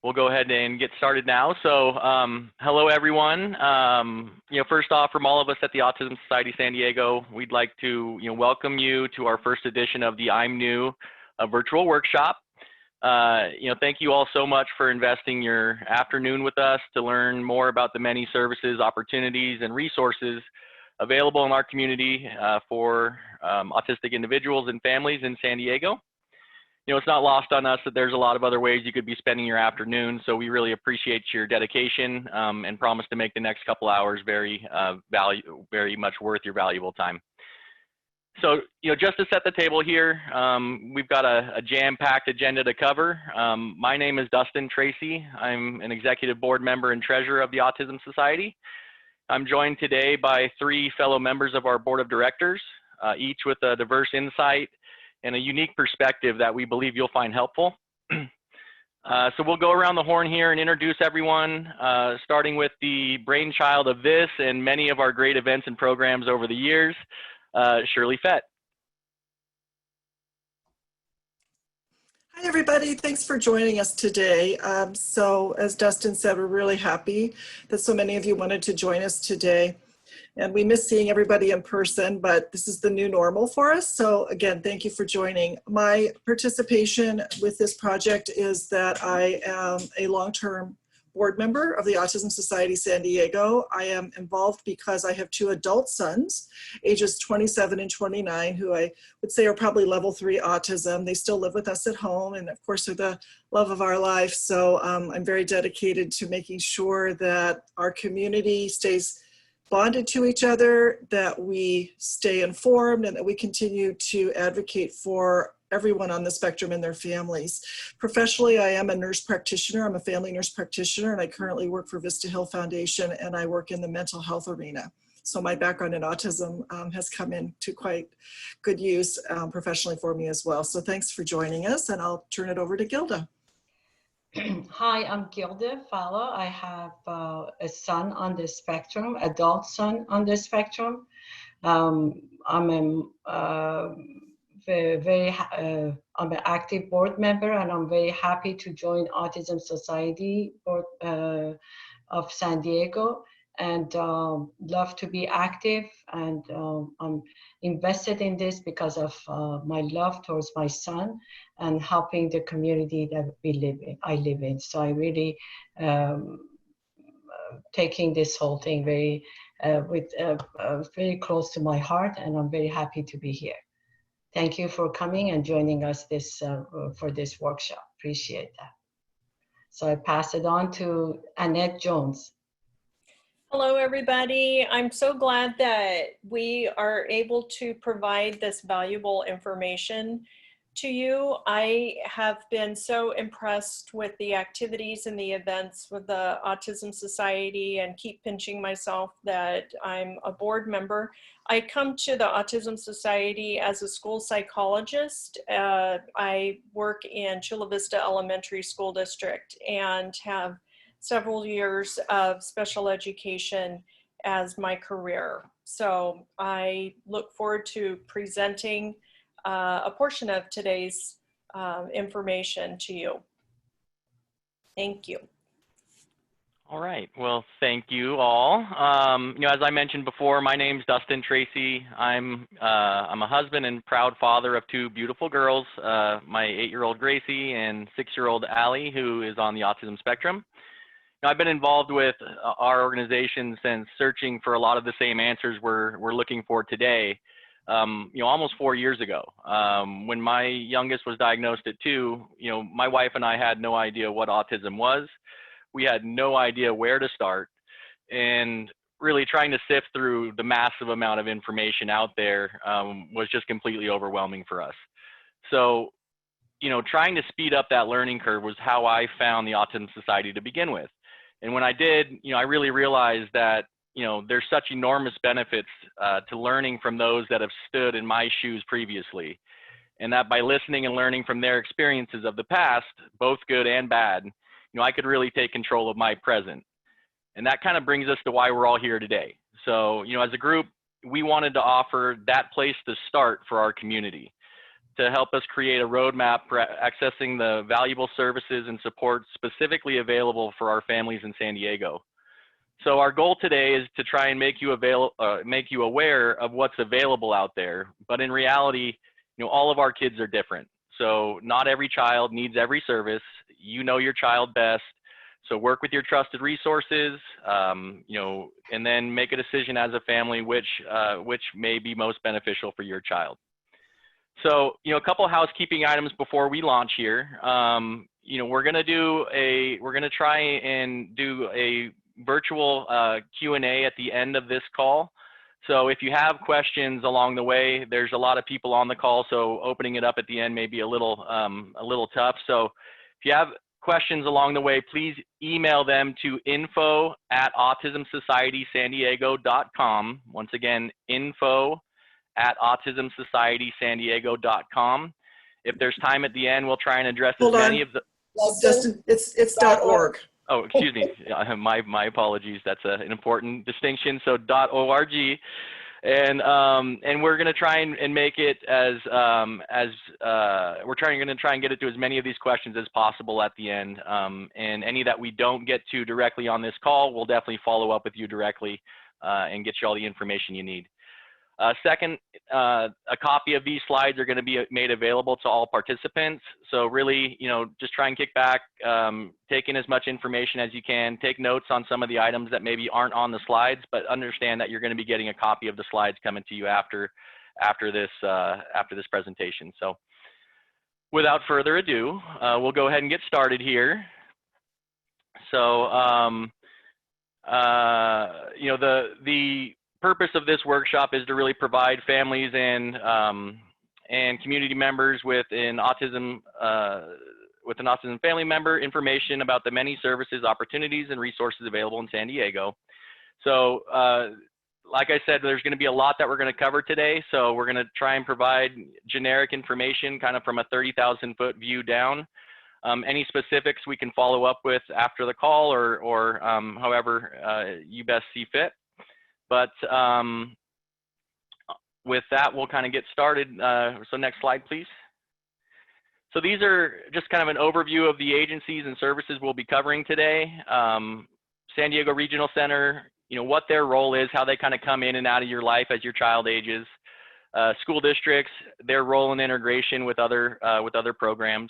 We'll go ahead and get started now. So, hello everyone. First off, from all of us at the Autism Society San Diego, we'd like to welcome you to our first edition of the I'm New virtual workshop. Thank you all so much for investing your afternoon with us to learn more about the many services, opportunities, and resources available in our community for autistic individuals and families in San Diego. It's not lost on us that there's a lot of other ways you could be spending your afternoon, so we really appreciate your dedication and promise to make the next couple hours very much worth your valuable time. So, just to set the table here, we've got a jam-packed agenda to cover. My name is Dustin Tracy. I'm an executive board member and treasurer of the Autism Society. I'm joined today by 3 fellow members of our board of directors, each with a diverse insight and a unique perspective that we believe you'll find helpful. So we'll go around the horn here and introduce everyone, starting with the brainchild of this and many of our great events and programs over the years, Shirley Fett. Hi everybody, thanks for joining us today. So as Dustin said, we're really happy that so many of you wanted to join us today. And we miss seeing everybody in person, but this is the new normal for us. So again, thank you for joining. My participation with this project is that I am a long-term board member of the Autism Society San Diego. I am involved because I have 2 adult sons, ages 27 and 29, who I would say are probably level 3 autism. They still live with us at home and of course are the love of our life. So I'm very dedicated to making sure that our community stays bonded to each other, that we stay informed, and that we continue to advocate for everyone on the spectrum and their families. Professionally, I am a nurse practitioner. I'm a family nurse practitioner, and I currently work for Vista Hill Foundation, and I work in the mental health arena. So my background in autism has come into quite good use professionally for me as well. So thanks for joining us, and I'll turn it over to Gilda. Hi, I'm Gilda Fowler. I have a son on the spectrum, adult son on the spectrum. I'm an active board member, and I'm very happy to join Autism Society Board of San Diego, and love to be active, and I'm invested in this because of my love towards my son and helping the community that I live in. So I really taking this whole thing very very close to my heart, and I'm very happy to be here. Thank you for coming and joining us for this workshop. Appreciate that. So I pass it on to Annette Jones. Hello, everybody. I'm so glad that we are able to provide this valuable information to you. I have been so impressed with the activities and the events with the Autism Society, and keep pinching myself that I'm a board member. I come to the Autism Society as a school psychologist. I work in Chula Vista Elementary School District and have several years of special education as my career. So I look forward to presenting a portion of today's information to you. Thank you. All right, well, thank you all. As I mentioned before, my name's Dustin Tracy. I'm a husband and proud father of 2 beautiful girls, my 8-year-old Gracie and 6-year-old Allie, who is on the autism spectrum. I've been involved with our organization since searching for a lot of the same answers we're looking for today, almost 4 years ago. When my youngest was diagnosed at 2, my wife and I had no idea what autism was. We had no idea where to start, and really trying to sift through the massive amount of information out there was just completely overwhelming for us. So, trying to speed up that learning curve was how I found the Autism Society to begin with. And when I did, I really realized that, there's such enormous benefits to learning from those that have stood in my shoes previously. And that by listening and learning from their experiences of the past, both good and bad, I could really take control of my present. And that kind of brings us to why we're all here today. So, as a group, we wanted to offer that place to start for our community. to help us create a roadmap for accessing the valuable services and support specifically available for our families in San Diego. So our goal today is to try and make you aware of what's available out there. But in reality, all of our kids are different. So not every child needs every service. You know your child best. So work with your trusted resources, and then make a decision as a family which may be most beneficial for your child. So, a couple of housekeeping items before we launch here. We're going to try and do a virtual Q&A at the end of this call. So if you have questions along the way, there's a lot of people on the call, so opening it up at the end may be a little tough. So if you have questions along the way, please email them to info@autismsocietysandiego.com. Once again, info@autismsocietysandiego.com. If there's time at the end, we'll try and address as many of the. Justin, it's .org. Oh, excuse me. My apologies. That's an important distinction. So .org, and we're going to try and make it as we're going to try and get it to as many of these questions as possible at the end. And any that we don't get to directly on this call, we'll definitely follow up with you directly and get you all the information you need. Second, a copy of these slides are going to be made available to all participants. So really, just try and kick back, take in as much information as you can, take notes on some of the items that maybe aren't on the slides, but understand that you're going to be getting a copy of the slides coming to you after this presentation. So without further ado, we'll go ahead and get started here. So, the purpose of this workshop is to really provide families and community members with an autism family member information about the many services, opportunities, and resources available in San Diego. So, like I said, there's going to be a lot that we're going to cover today. So we're going to try and provide generic information, kind of from a 30,000-foot view down. Any specifics we can follow up with after the call, or however you best see fit. But with that, we'll kind of get started. So next slide, please. So these are just kind of an overview of the agencies and services we'll be covering today. San Diego Regional Center, what their role is, how they kind of come in and out of your life as your child ages. School districts, their role in integration with other programs.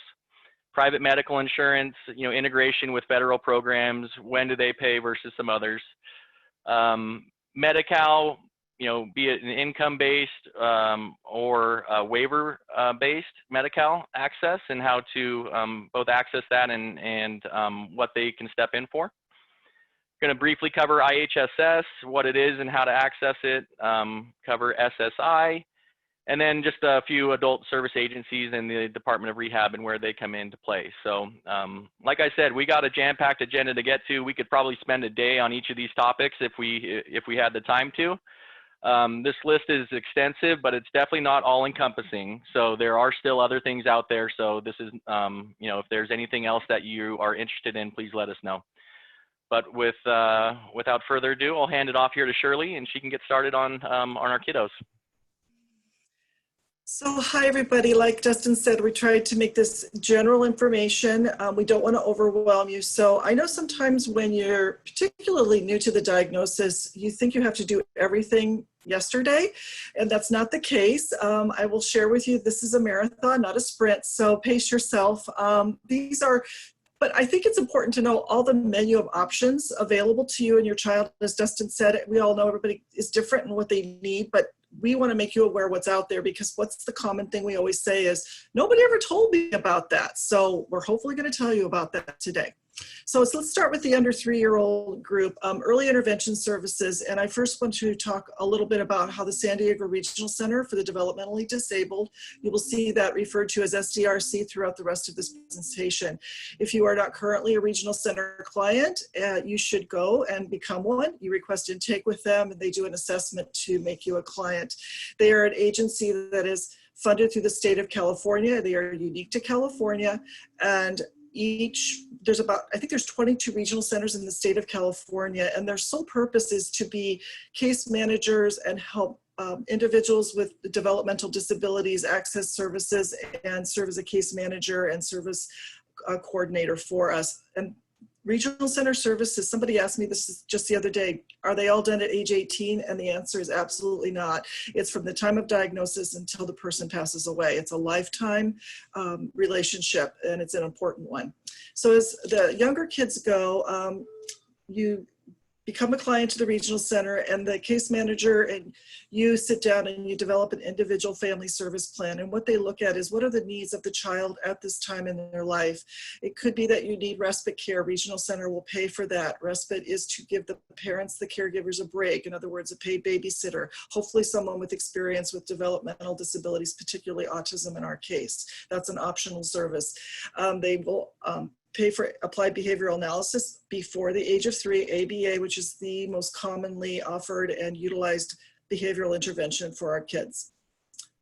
Private medical insurance, integration with federal programs, when do they pay versus some others. Medi-Cal, be it an income-based or waiver-based Medi-Cal access, and how to both access that and what they can step in for. Going to briefly cover IHSS, what it is and how to access it, cover SSI, and then just a few adult service agencies and the Department of Rehab and where they come into play. So like I said, we got a jam-packed agenda to get to. We could probably spend a day on each of these topics if we had the time to. This list is extensive, but it's definitely not all-encompassing. So there are still other things out there. So this is, if there's anything else that you are interested in, please let us know. But without further ado, I'll hand it off here to Shirley, and she can get started on our kiddos. So hi everybody, like Justin said, we tried to make this general information. We don't want to overwhelm you. So I know sometimes when you're particularly new to the diagnosis, you think you have to do everything yesterday, and that's not the case. I will share with you, this is a marathon, not a sprint, so pace yourself. But I think it's important to know all the menu of options available to you and your child. As Dustin said, we all know everybody is different in what they need, but we want to make you aware what's out there, because what's the common thing we always say is, nobody ever told me about that. So we're hopefully going to tell you about that today. So let's start with the under 3-year-old group, early intervention services. And I first want to talk a little bit about how the San Diego Regional Center for the Developmentally Disabled, you will see that referred to as SDRC throughout the rest of this presentation. If you are not currently a regional center client, you should go and become one. You request intake with them, and they do an assessment to make you a client. They are an agency that is funded through the state of California. They are unique to California, and I think there's 22 regional centers in the state of California, and their sole purpose is to be case managers and help individuals with developmental disabilities access services and serve as a case manager and service coordinator for us. And regional center services, somebody asked me this just the other day, are they all done at age 18? And the answer is absolutely not. It's from the time of diagnosis until the person passes away. It's a lifetime relationship, and it's an important one. So as the younger kids go, you become a client to the regional center, and the case manager and you sit down and you develop an individual family service plan. And what they look at is, what are the needs of the child at this time in their life? It could be that you need respite care. Regional center will pay for that. Respite is to give the parents, the caregivers, a break. In other words, a paid babysitter, hopefully someone with experience with developmental disabilities, particularly autism in our case. That's an optional service. They will pay for applied behavioral analysis before the age of 3, ABA, which is the most commonly offered and utilized behavioral intervention for our kids.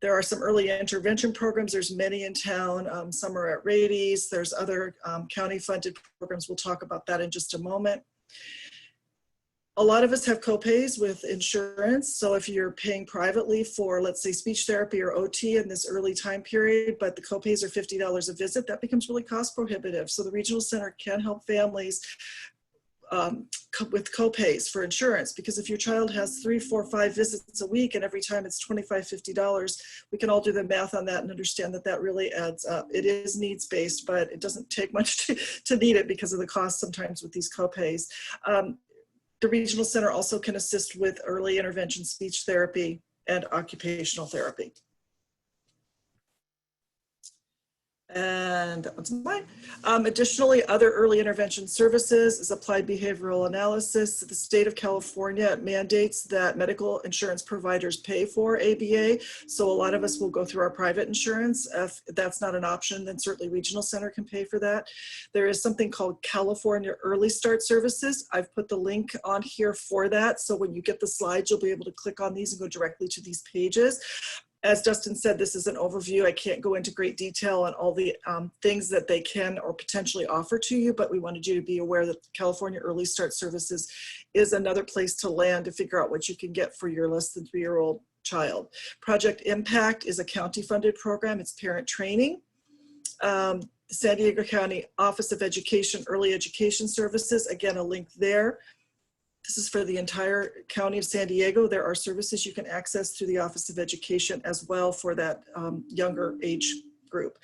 There are some early intervention programs. There's many in town. Some are at Rady's. There's other county funded programs. We'll talk about that in just a moment. A lot of us have copays with insurance. So if you're paying privately for, let's say, speech therapy or OT in this early time period, but the copays are $50 a visit, that becomes really cost prohibitive. So the regional center can help families with copays for insurance, because if your child has 3, 4, 5 visits a week and every time it's $25, $50, we can all do the math on that and understand that that really adds up. It is needs-based, but it doesn't take much to need it because of the cost sometimes with these copays. The regional center also can assist with early intervention speech therapy and occupational therapy. And that one's mine. Additionally, other early intervention services is applied behavioral analysis. The state of California mandates that medical insurance providers pay for ABA. So a lot of us will go through our private insurance. If that's not an option, then certainly regional center can pay for that. There is something called California Early Start Services. I've put the link on here for that. So when you get the slides, you'll be able to click on these and go directly to these pages. As Dustin said, this is an overview. I can't go into great detail on all the things that they can or potentially offer to you, but we wanted you to be aware that California Early Start Services is another place to land to figure out what you can get for your less than 3-year-old child. Project Impact is a county-funded program. It's parent training. The San Diego County Office of Education Early Education Services, again, a link there. This is for the entire county of San Diego. There are services you can access through the Office of Education as well for that younger age group.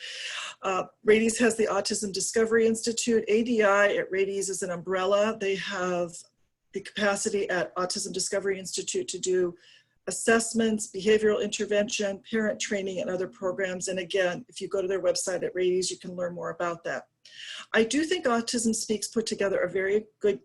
Rady's has the Autism Discovery Institute. ADI at Rady's is an umbrella. They have the capacity at Autism Discovery Institute to do assessments, behavioral intervention, parent training, and other programs. And again, if you go to their website at Rady's, you can learn more about that. I do think Autism Speaks put together a very good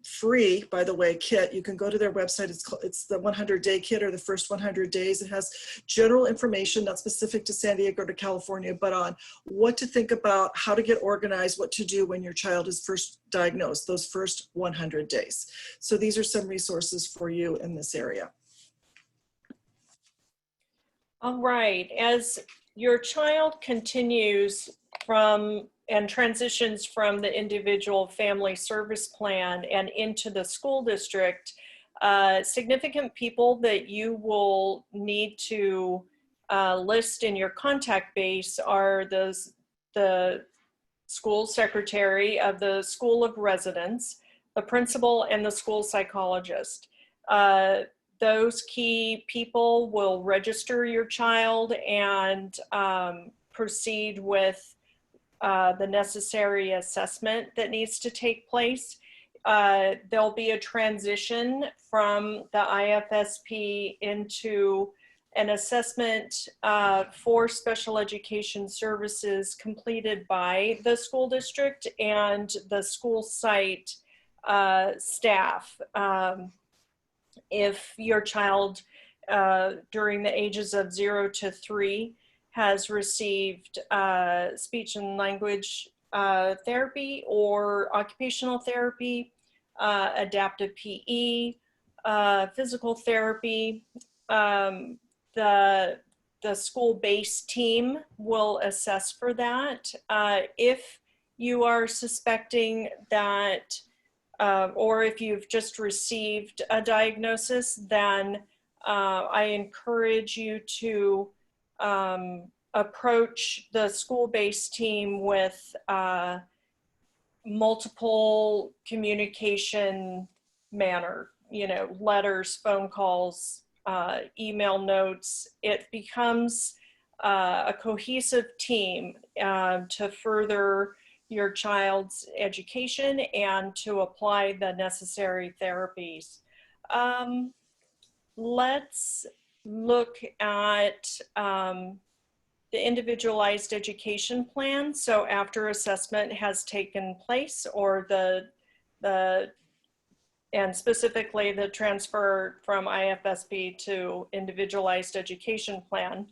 free, by the way, kit. You can go to their website. It's the 100-day kit, or the first 100 days. It has general information not specific to San Diego or to California, but on what to think about, how to get organized, what to do when your child is first diagnosed, those first 100 days. So these are some resources for you in this area. All right, as your child continues from and transitions from the individual family service plan and into the school district, significant people that you will need to list in your contact base are the school secretary of the School of Residence, the principal, and the school psychologist. Those key people will register your child and proceed with the necessary assessment that needs to take place. There'll be a transition from the IFSP into an assessment for special education services completed by the school district and the school site staff. If your child during the ages of 0 to 3 has received speech and language therapy or occupational therapy, adaptive PE, physical therapy, the school-based team will assess for that. If you are suspecting that, or if you've just received a diagnosis, then I encourage you to approach the school-based team with multiple communication manner, you know, letters, phone calls, email notes. It becomes a cohesive team to further your child's education and to apply the necessary therapies. Let's look at the individualized education plan. So after assessment has taken place, or and specifically the transfer from IFSP to individualized education plan,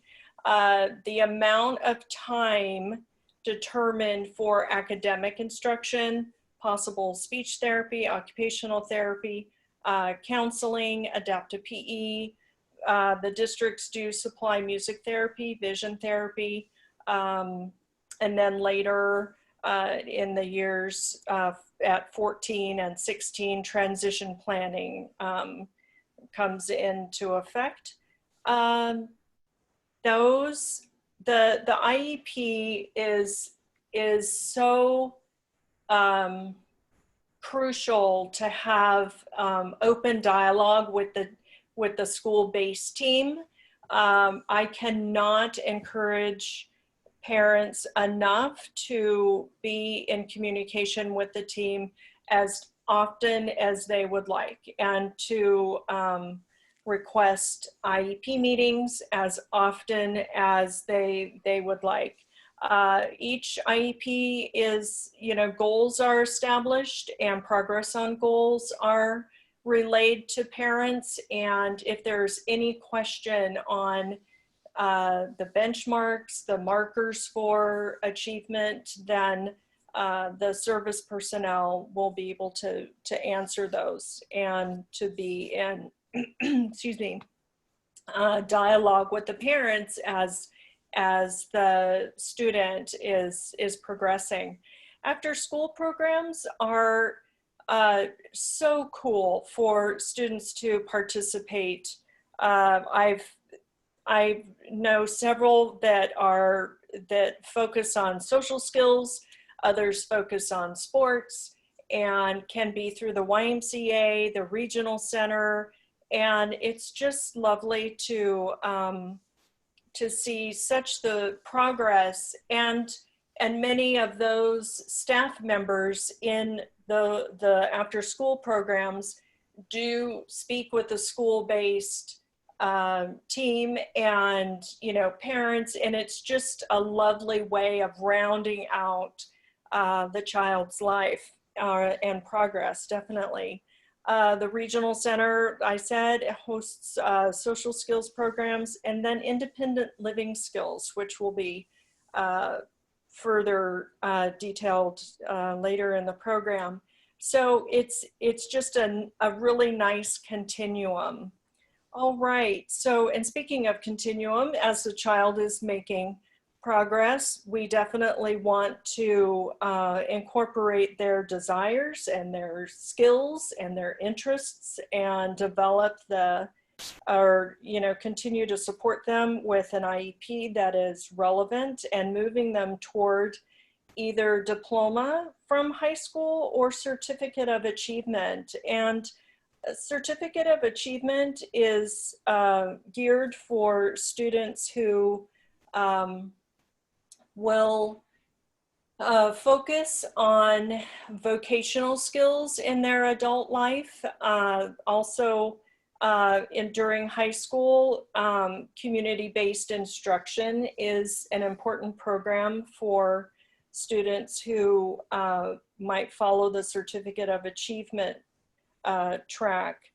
the amount of time determined for academic instruction, possible speech therapy, occupational therapy, counseling, adaptive PE. The districts do supply music therapy, vision therapy, and then later in the years at 14 and 16, transition planning comes into effect. The IEP is so crucial to have open dialogue with the school-based team. I cannot encourage parents enough to be in communication with the team as often as they would like, and to request IEP meetings as often as they would like. Each IEP is, you know, goals are established and progress on goals are relayed to parents. And if there's any question on the benchmarks, the markers for achievement, then the service personnel will be able to answer those and to be in, excuse me, dialogue with the parents as the student is progressing. After school programs are so cool for students to participate. I know several that focus on social skills, others focus on sports, and can be through the YMCA, the regional center, and it's just lovely to see such the progress, and many of those staff members in the after school programs do speak with the school-based team and, you know, parents, and it's just a lovely way of rounding out the child's life and progress, definitely. The regional center, I said, hosts social skills programs, and then independent living skills, which will be further detailed later in the program. So it's just a really nice continuum. All right, so, and speaking of continuum, as the child is making progress, we definitely want to incorporate their desires and their skills and their interests and develop continue to support them with an IEP that is relevant and moving them toward either diploma from high school or certificate of achievement. And a certificate of achievement is geared for students who will focus on vocational skills in their adult life. Also, during high school, community-based instruction is an important program for students who might follow the certificate of achievement track.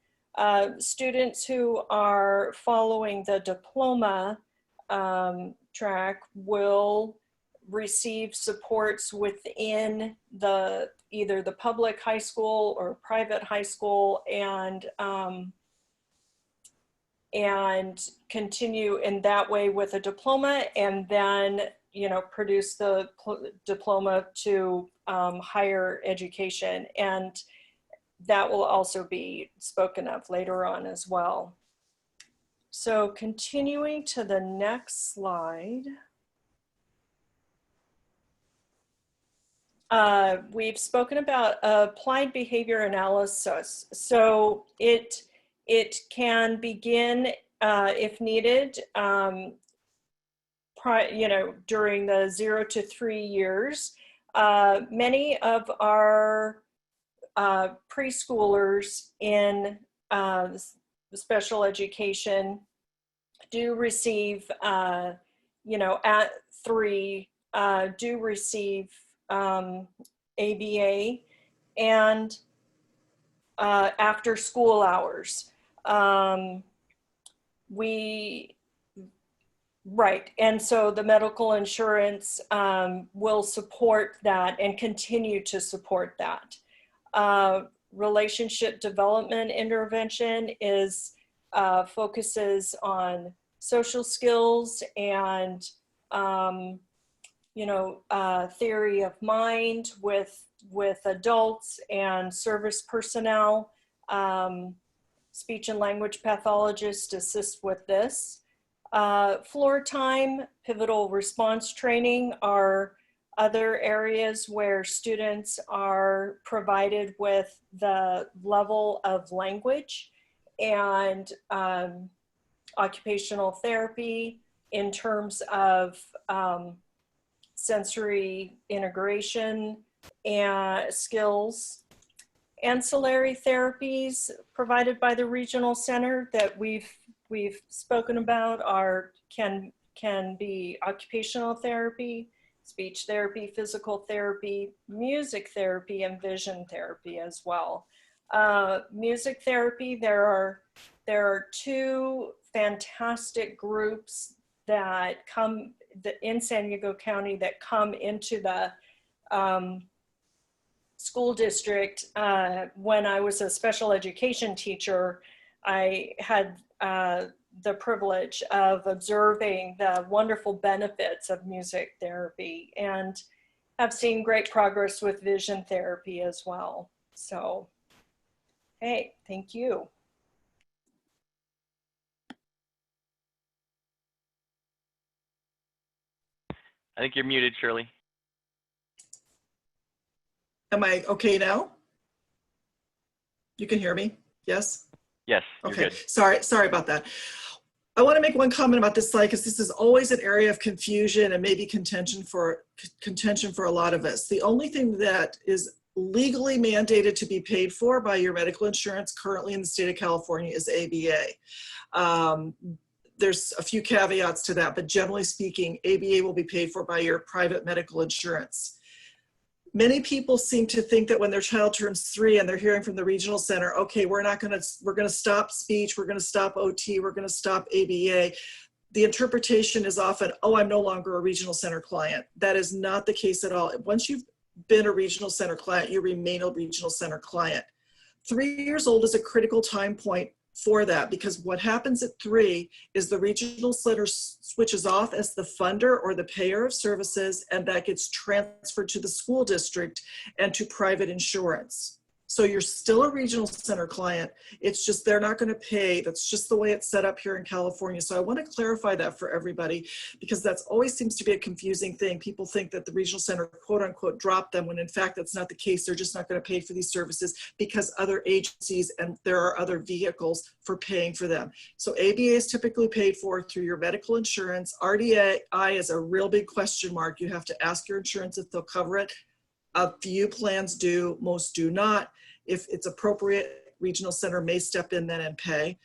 Students who are following the diploma track will receive supports within either the public high school or private high school, and continue in that way with a diploma, and then, you know, produce the diploma to higher education. And that will also be spoken of later on as well. So continuing to the next slide. We've spoken about applied behavior analysis. So it can begin if needed, during the 0 to 3 years. Many of our preschoolers in special education do receive, at 3, do receive ABA and after school hours. Right, and so the medical insurance will support that and continue to support that. Relationship development intervention is focuses on social skills and theory of mind with adults and service personnel. Speech and language pathologists assist with this. Floor time, pivotal response training are other areas where students are provided with the level of language, and occupational therapy in terms of sensory integration and skills. Ancillary therapies provided by the regional center that we've spoken about can be occupational therapy, speech therapy, physical therapy, music therapy, and vision therapy as well. Music therapy, there are 2 fantastic groups that come in San Diego County that come into the school district. When I was a special education teacher, I had the privilege of observing the wonderful benefits of music therapy, and have seen great progress with vision therapy as well. So, hey, thank you. I think you're muted, Shirley. Am I okay now? You can hear me? Yes? Yes, you're okay. good. Sorry about that. I want to make one comment about this slide because this is always an area of confusion and maybe contention for a lot of us. The only thing that is legally mandated to be paid for by your medical insurance currently in the state of California is ABA. There's a few caveats to that, but generally speaking, ABA will be paid for by your private medical insurance. Many people seem to think that when their child turns 3 and they're hearing from the regional center, okay, we're going to stop speech, we're going to stop OT, we're going to stop ABA. The interpretation is often, oh, I'm no longer a regional center client. That is not the case at all. Once you've been a regional center client, you remain a regional center client. 3 years old is a critical time point for that, because what happens at 3 is the regional center switches off as the funder or the payer of services, and that gets transferred to the school district and to private insurance. So you're still a regional center client. It's just they're not going to pay. That's just the way it's set up here in California. So I want to clarify that for everybody, because that's always seems to be a confusing thing. People think that the regional center, quote unquote, dropped them, when in fact that's not the case. They're just not going to pay for these services because other agencies and there are other vehicles for paying for them. So ABA is typically paid for through your medical insurance. RDI is a real big question mark. You have to ask your insurance if they'll cover it. A few plans do, most do not. If it's appropriate, regional center may step in then and pay.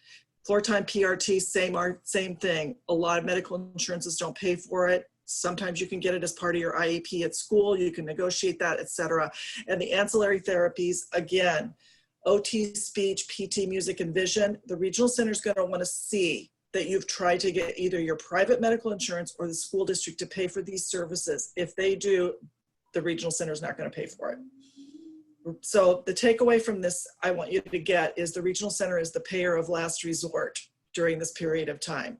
Floor time PRT, same thing. A lot of medical insurances don't pay for it. Sometimes you can get it as part of your IEP at school. You can negotiate that, etc. And the ancillary therapies, again, OT, speech, PT, music, and vision, the regional center is going to want to see that you've tried to get either your private medical insurance or the school district to pay for these services. If they do, the regional center is not going to pay for it. So the takeaway from this I want you to get is the regional center is the payer of last resort during this period of time.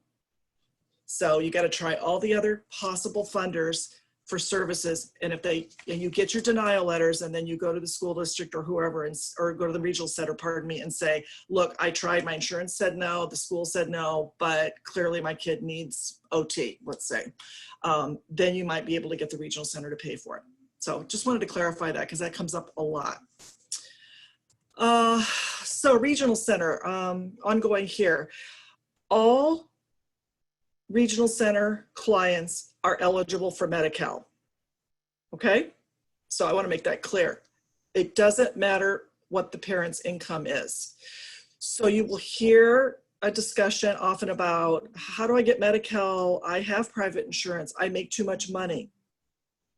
So you got to try all the other possible funders for services. And if you get your denial letters, and then you go to the school district or whoever, or go to the regional center, pardon me, and say, look, I tried, my insurance said no, the school said no, but clearly my kid needs OT, let's say. Then you might be able to get the regional center to pay for it. So just wanted to clarify that because that comes up a lot. So regional center, ongoing here. All regional center clients are eligible for Medi-Cal. Okay? So I want to make that clear. It doesn't matter what the parent's income is. So you will hear a discussion often about, how do I get Medi-Cal? I have private insurance. I make too much money.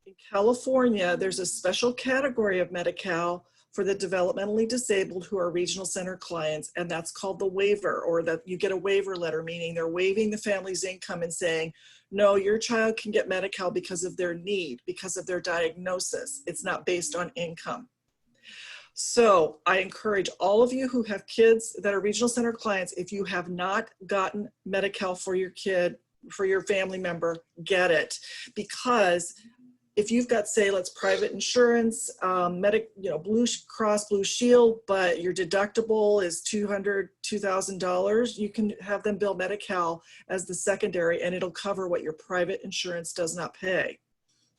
In California, there's a special category of Medi-Cal for the developmentally disabled who are regional center clients, and that's called the waiver, or that you get a waiver letter, meaning they're waiving the family's income and saying, no, your child can get Medi-Cal because of their need, because of their diagnosis. It's not based on income. So I encourage all of you who have kids that are regional center clients, if you have not gotten Medi-Cal for your kid, for your family member, get it. Because if you've got, say, let's private insurance, Blue Cross Blue Shield, but your deductible is $2,000, you can have them bill Medi-Cal as the secondary, and it'll cover what your private insurance does not pay.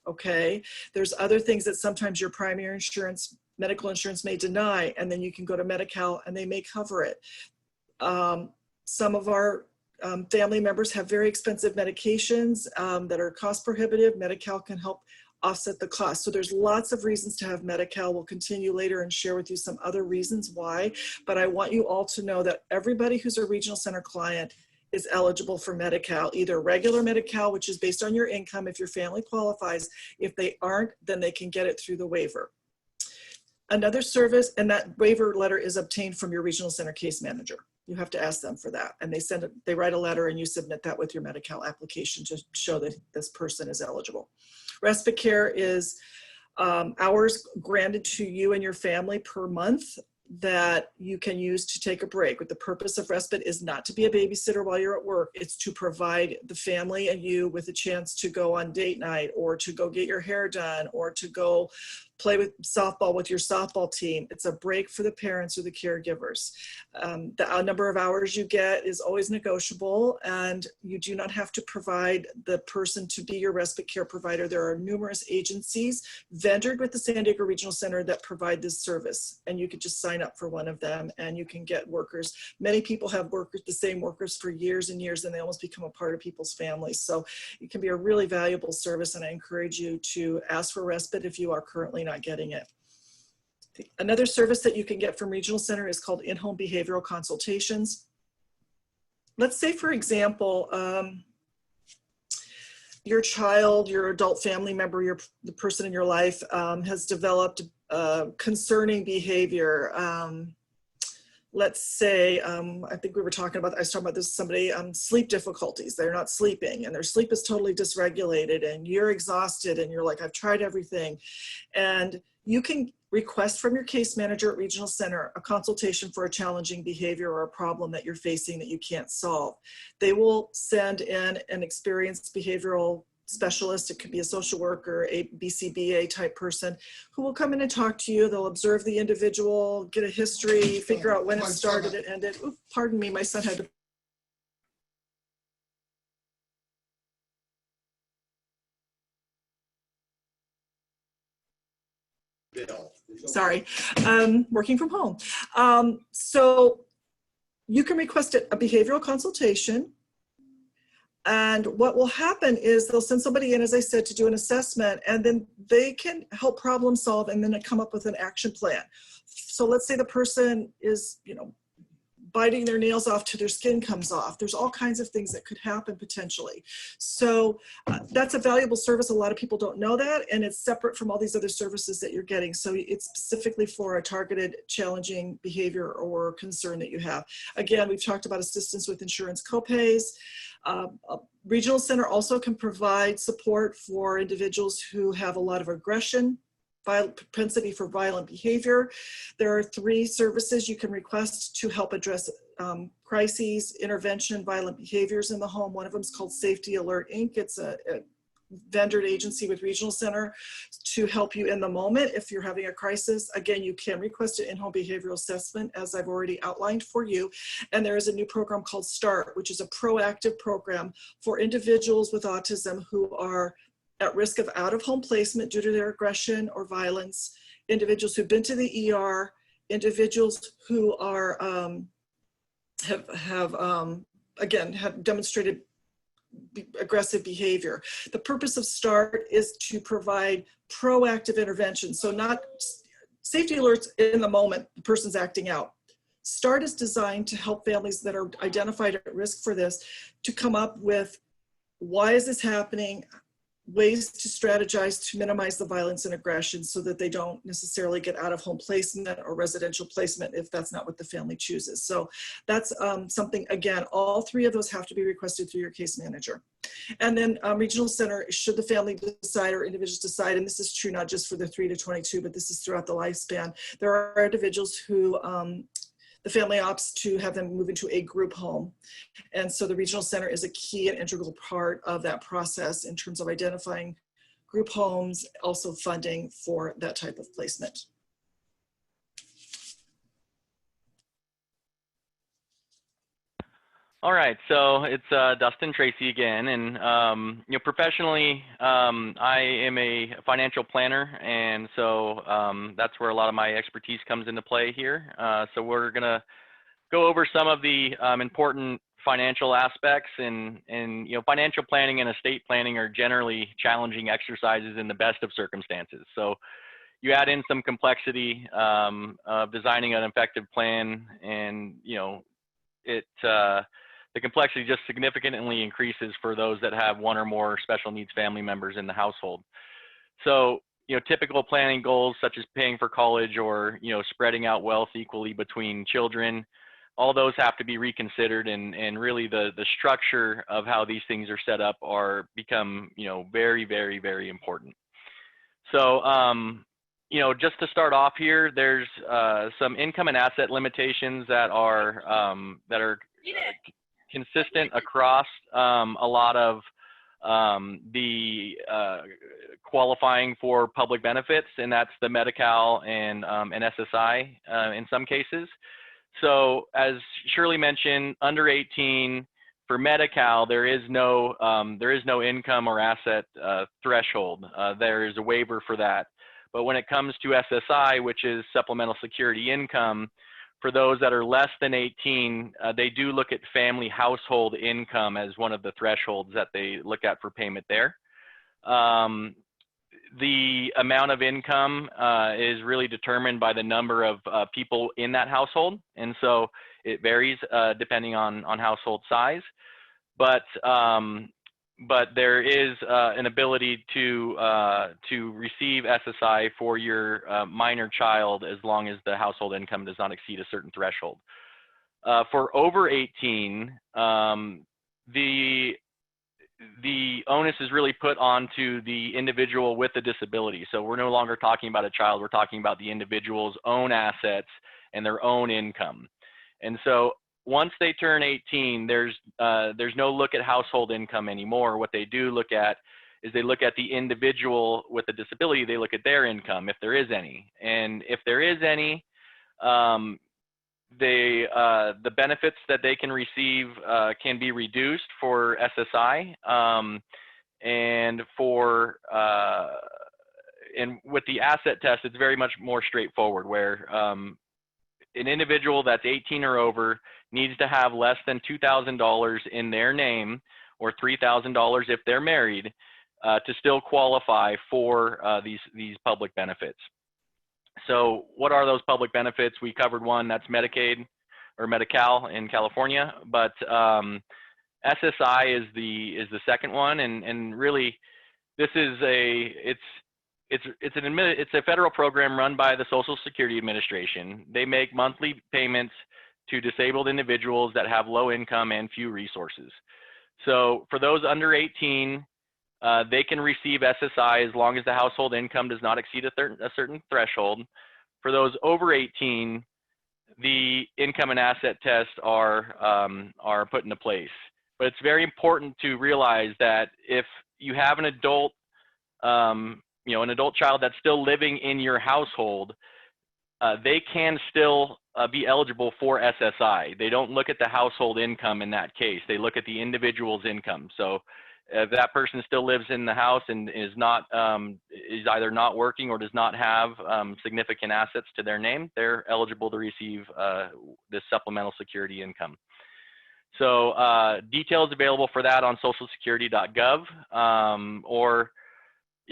Okay, there's other things that sometimes your primary insurance, medical insurance may deny, and then you can go to Medi-Cal and they may cover it. Some of our family members have very expensive medications that are cost prohibitive. Medi-Cal can help offset the cost. So there's lots of reasons to have Medi-Cal. We'll continue later and share with you some other reasons why, but I want you all to know that everybody who's a regional center client is eligible for Medi-Cal, either regular Medi-Cal, which is based on your income if your family qualifies. If they aren't, then they can get it through the waiver. Another service, and that waiver letter is obtained from your regional center case manager. You have to ask them for that. And they write a letter and you submit that with your Medi-Cal application to show that this person is eligible. Respite Care is hours granted to you and your family per month that you can use to take a break. But the purpose of respite is not to be a babysitter while you're at work. It's to provide the family and you with a chance to go on date night, or to go get your hair done, or to go play with softball with your softball team. It's a break for the parents or the caregivers. The number of hours you get is always negotiable, and you do not have to provide the person to be your respite care provider. There are numerous agencies vendored with the San Diego Regional Center that provide this service, and you could just sign up for one of them and you can get workers. Many people have workers, the same workers for years and years, and they almost become a part of people's families. So it can be a really valuable service, and I encourage you to ask for respite if you are currently not getting it. Another service that you can get from Regional Center is called in-home behavioral consultations. Let's say, for example, your child, your adult family member, the person in your life has developed concerning behavior. Let's say, I think I was talking about this, somebody, sleep difficulties. They're not sleeping and their sleep is totally dysregulated, and you're exhausted and you're like, I've tried everything. And you can request from your case manager at Regional Center a consultation for a challenging behavior or a problem that you're facing that you can't solve. They will send in an experienced behavioral specialist. It could be a social worker, a BCBA type person, who will come in and talk to you. They'll observe the individual, get a history, figure out when it started, it ended. Ooh, pardon me, my son had to. Sorry, working from home. So you can request a behavioral consultation. And what will happen is they'll send somebody in, as I said, to do an assessment, and then they can help problem solve and then come up with an action plan. So let's say the person is, biting their nails off till their skin comes off. There's all kinds of things that could happen potentially. So that's a valuable service. A lot of people don't know that, and it's separate from all these other services that you're getting. So it's specifically for a targeted, challenging behavior or concern that you have. Again, we've talked about assistance with insurance copays. Regional Center also can provide support for individuals who have a lot of aggression, propensity for violent behavior. There are 3 services you can request to help address crises, intervention, violent behaviors in the home. One of them is called Safety Alert Inc. It's a vendored agency with Regional Center to help you in the moment if you're having a crisis. Again, you can request an in-home behavioral assessment, as I've already outlined for you. And there is a new program called START, which is a proactive program for individuals with autism who are at risk of out-of-home placement due to their aggression or violence, individuals who've been to the ER, individuals who are have demonstrated aggressive behavior. The purpose of START is to provide proactive intervention. So not safety alerts in the moment the person's acting out. START is designed to help families that are identified at risk for this to come up with, why is this happening? Ways to strategize to minimize the violence and aggression so that they don't necessarily get out of home placement or residential placement if that's not what the family chooses. So that's something, again, all three of those have to be requested through your case manager. And then Regional Center, should the family decide or individuals decide, and this is true not just for the 3 to 22, but this is throughout the lifespan, there are individuals who the family opts to have them move into a group home. And so the Regional Center is a key and integral part of that process in terms of identifying group homes, also funding for that type of placement. All right, so it's Dustin Tracy again, and you know, professionally, I am a financial planner, and so that's where a lot of my expertise comes into play here. So we're gonna go over some of the important financial aspects, and you know, financial planning and estate planning are generally challenging exercises in the best of circumstances. So you add in some complexity of designing an effective plan, and you know, the complexity just significantly increases for those that have one or more special needs family members in the household. So, you know, typical planning goals such as paying for college or, you know, spreading out wealth equally between children, all those have to be reconsidered, and really the structure of how these things are set up become, you know, very, very, very important. So, you know, just to start off here, there's some income and asset limitations that are consistent across a lot of the qualifying for public benefits, and that's the Medi-Cal and SSI in some cases. So as Shirley mentioned, under 18 for Medi-Cal, there is no income or asset threshold. There is a waiver for that. But when it comes to SSI, which is supplemental security income, for those that are less than 18, they do look at family household income as one of the thresholds that they look at for payment there. The amount of income is really determined by the number of people in that household, and so it varies depending on household size. But there is an ability to receive SSI for your minor child as long as the household income does not exceed a certain threshold. For over 18, the onus is really put onto the individual with the disability. So we're no longer talking about a child, we're talking about the individual's own assets and their own income. And so once they turn 18, there's no look at household income anymore. What they do look at is they look at the individual with a disability, they look at their income, if there is any. And if there is any, the benefits that they can receive can be reduced for SSI, and with the asset test, it's very much more straightforward, where an individual that's 18 or over needs to have less than $2,000 in their name, or $3,000 if they're married, to still qualify for these public benefits. So what are those public benefits? We covered one, that's Medicaid or Medi-Cal in California, but SSI is the second one, and really this is it's a federal program run by the Social Security Administration. They make monthly payments to disabled individuals that have low income and few resources. So for those under 18, they can receive SSI as long as the household income does not exceed a certain threshold. For those over 18, the income and asset tests are put into place. But it's very important to realize that if you have an adult, an adult child that's still living in your household, they can still be eligible for SSI. They don't look at the household income in that case. They look at the individual's income. So if that person still lives in the house and is either not working or does not have significant assets to their name, they're eligible to receive this supplemental security income. So details available for that on socialsecurity.gov, or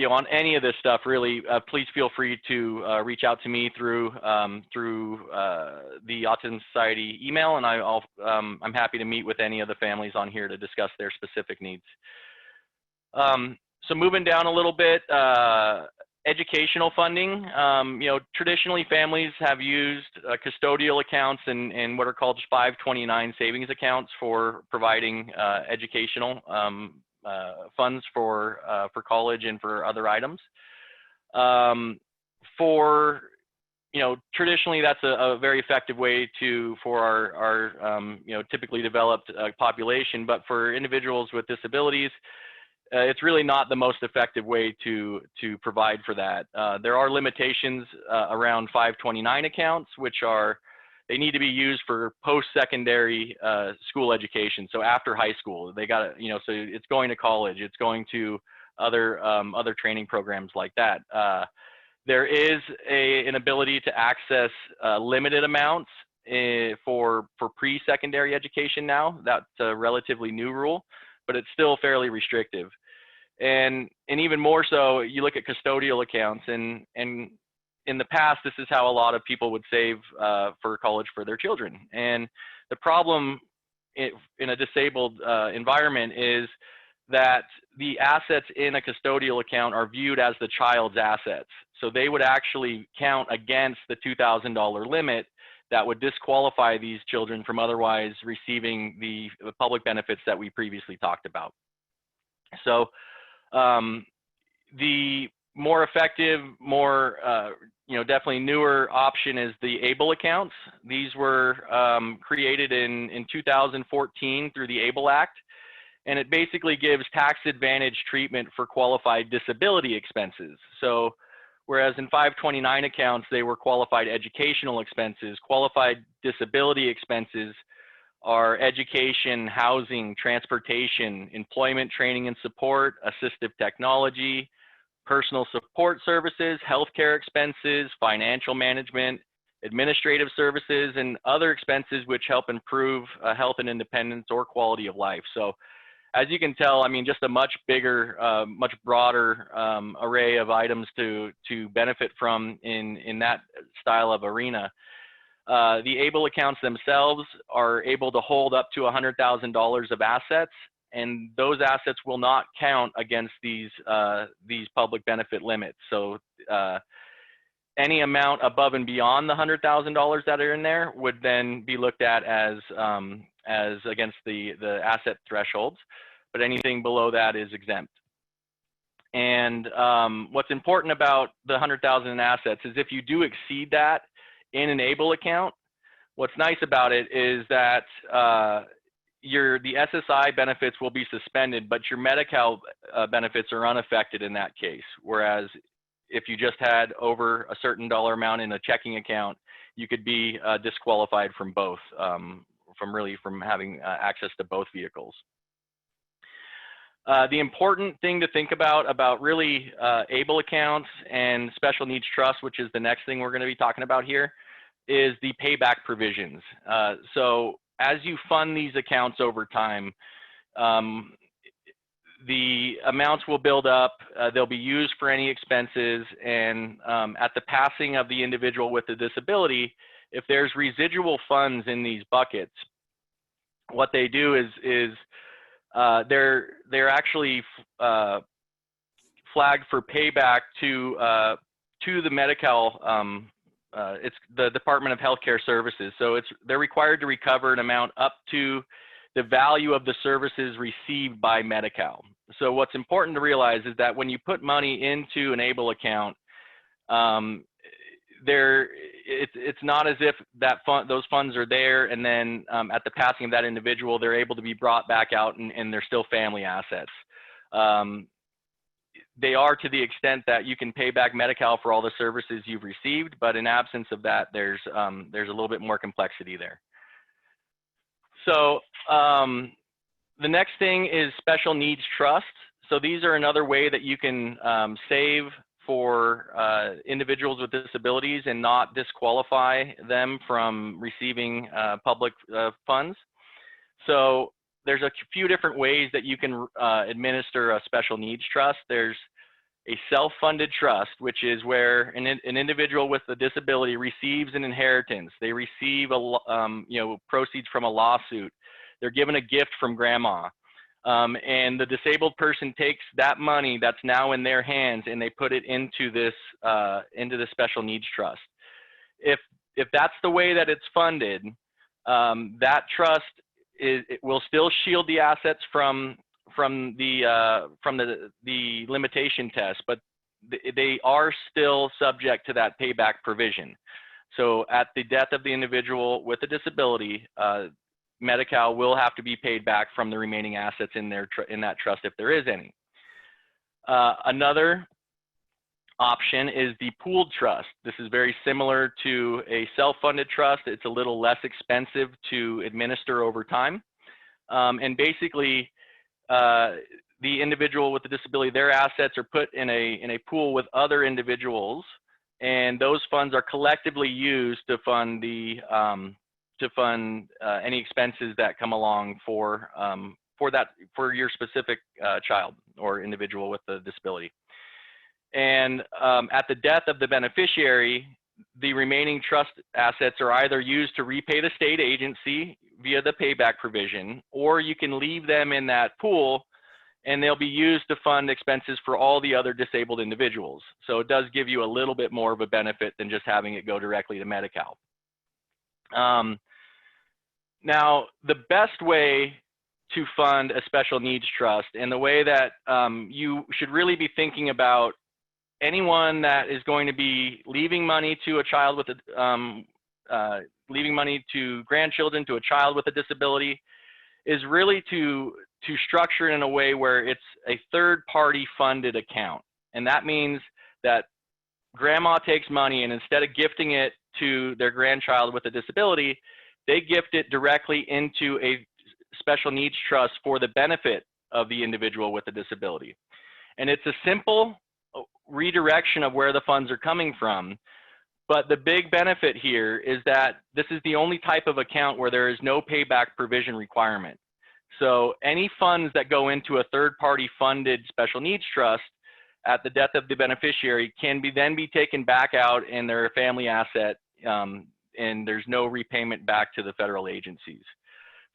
on any of this stuff, really, please feel free to reach out to me through the Autism Society email, and I'm happy to meet with any of the families on here to discuss their specific needs. So moving down a little bit, educational funding. Traditionally families have used custodial accounts and what are called 529 savings accounts for providing educational funds for college and for other items. Traditionally that's a very effective way for our typically developed population, but for individuals with disabilities, it's really not the most effective way to provide for that. There are limitations around 529 accounts, which they need to be used for post-secondary school education. So after high school, they got to, so it's going to college, it's going to other training programs like that. There is an ability to access limited amounts for pre-secondary education now. That's a relatively new rule, but it's still fairly restrictive. And even more so, you look at custodial accounts, and in the past, this is how a lot of people would save for college for their children. And the problem in a disabled environment is that the assets in a custodial account are viewed as the child's assets. So they would actually count against the $2,000 limit that would disqualify these children from otherwise receiving the public benefits that we previously talked about. So the more effective, definitely newer option is the ABLE accounts. These were created in 2014 through the ABLE Act, and it basically gives tax advantage treatment for qualified disability expenses. So whereas in 529 accounts, they were qualified educational expenses, qualified disability expenses are education, housing, transportation, employment, training and support, assistive technology, personal support services, healthcare expenses, financial management, administrative services, and other expenses which help improve health and independence or quality of life. So as you can tell, I mean, just a much bigger, much broader array of items to benefit from in that style of arena. The ABLE accounts themselves are able to hold up to $100,000 of assets, and those assets will not count against these public benefit limits. So any amount above and beyond the $100,000 that are in there would then be looked at as against the asset thresholds, but anything below that is exempt. And what's important about the 100,000 in assets is if you do exceed that in an ABLE account, what's nice about it is that the SSI benefits will be suspended, but your Medi-Cal benefits are unaffected in that case. Whereas if you just had over a certain dollar amount in a checking account, you could be disqualified from both, from having access to both vehicles. The important thing to think about really ABLE accounts and special needs trust, which is the next thing we're going to be talking about here, is the payback provisions. So as you fund these accounts over time, the amounts will build up, they'll be used for any expenses, and at the passing of the individual with a disability, if there's residual funds in these buckets, what they do is they're actually flagged for payback to the Medi-Cal, it's the Department of Healthcare Services. So they're required to recover an amount up to the value of the services received by Medi-Cal. So what's important to realize is that when you put money into an ABLE account, it's not as if those funds are there and then at the passing of that individual, they're able to be brought back out and they're still family assets. they are to the extent that you can pay back Medi-Cal for all the services you've received, but in absence of that, there's a little bit more complexity there. So the next thing is special needs trust. So these are another way that you can save for individuals with disabilities and not disqualify them from receiving public funds. So there's a few different ways that you can administer a special needs trust. There's a self-funded trust, which is where an individual with a disability receives an inheritance. They receive proceeds from a lawsuit. They're given a gift from grandma. And the disabled person takes that money that's now in their hands and they put it into the special needs trust. If that's the way that it's funded, that trust it will still shield the assets from the limitation test, but they are still subject to that payback provision. So at the death of the individual with a disability, Medi-Cal will have to be paid back from the remaining assets in that trust if there is any. Another option is the pooled trust. This is very similar to a self-funded trust. It's a little less expensive to administer over time. And basically, the individual with the disability, their assets are put in a pool with other individuals, and those funds are collectively used to fund any expenses that come along for your specific child or individual with a disability. And at the death of the beneficiary, the remaining trust assets are either used to repay the state agency via the payback provision, or you can leave them in that pool and they'll be used to fund expenses for all the other disabled individuals. So it does give you a little bit more of a benefit than just having it go directly to Medi-Cal. Now, the best way to fund a special needs trust, and the way that you should really be thinking about anyone that is going to be leaving money to a child with a, leaving money to grandchildren, to a child with a disability, is really to structure it in a way where it's a third-party funded account. And that means that grandma takes money and instead of gifting it to their grandchild with a disability, they gift it directly into a special needs trust for the benefit of the individual with a disability. And it's a simple redirection of where the funds are coming from. But the big benefit here is that this is the only type of account where there is no payback provision requirement. So any funds that go into a third-party funded special needs trust at the death of the beneficiary can then be taken back out in their family asset, and there's no repayment back to the federal agencies.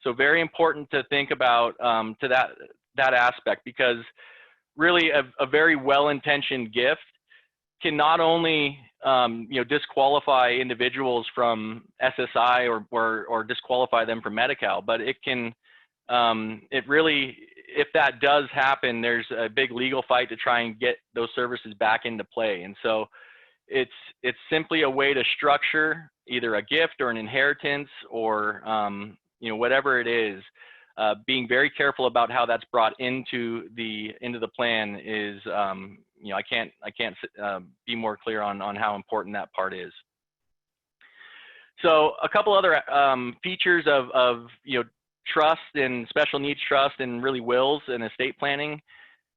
So very important to think about to that aspect, because really a very well-intentioned gift can not only disqualify individuals from SSI or disqualify them from Medi-Cal, but it can if that does happen, there's a big legal fight to try and get those services back into play. And so it's simply a way to structure either a gift or an inheritance or whatever it is. Being very careful about how that's brought into the plan is I can't be more clear on how important that part is. So a couple other features of trust and special needs trust and really wills and estate planning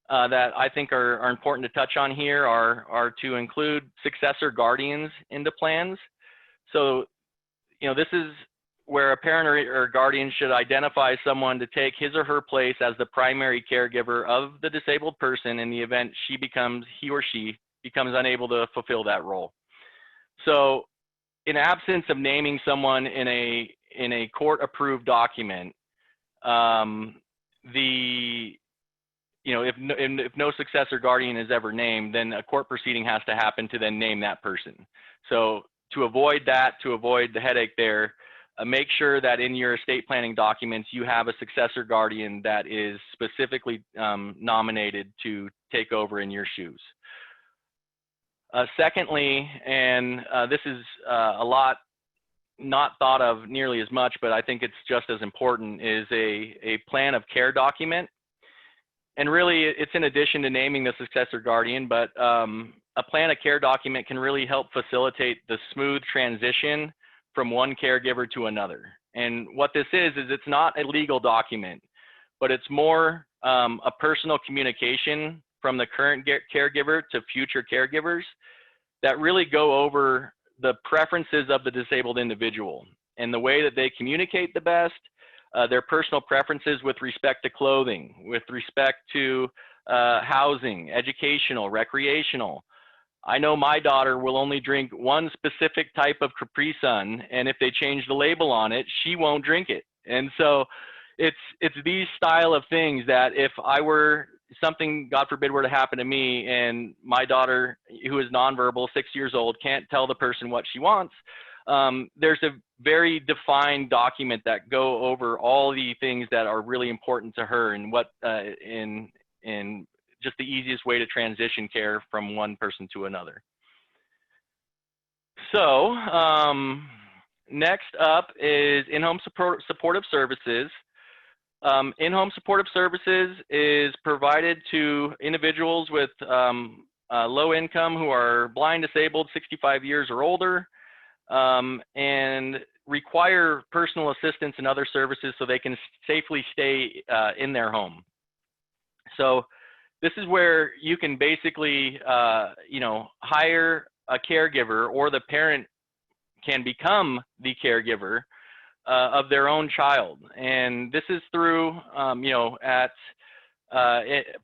that I think are important to touch on here are to include successor guardians into plans. So this is where a parent or guardian should identify someone to take his or her place as the primary caregiver of the disabled person in the event he or she becomes unable to fulfill that role. So in absence of naming someone in a court-approved document, if no successor guardian is ever named, then a court proceeding has to happen to then name that person. So to avoid the headache there, make sure that in your estate planning documents you have a successor guardian that is specifically nominated to take over in your shoes. Secondly, and this is a lot not thought of nearly as much, but I think it's just as important, is a plan of care document. And really, it's in addition to naming the successor guardian, but a plan of care document can really help facilitate the smooth transition from one caregiver to another. And what this is it's not a legal document, but it's more a personal communication from the current caregiver to future caregivers that really go over the preferences of the disabled individual and the way that they communicate the best, their personal preferences with respect to clothing, with respect to housing, educational, recreational. I know my daughter will only drink one specific type of Capri Sun, and if they change the label on it, she won't drink it. And so it's these style of things that if I were, something, God forbid, were to happen to me and my daughter, who is nonverbal, 6 years old, can't tell the person what she wants, there's a very defined document that go over all the things that are really important to her and what in just the easiest way to transition care from one person to another. So next up is in-home supportive services. In-home supportive services is provided to individuals with low income who are blind, disabled, 65 years or older, and require personal assistance and other services so they can safely stay in their home. So this is where you can basically, hire a caregiver, or the parent can become the caregiver of their own child. And this is through,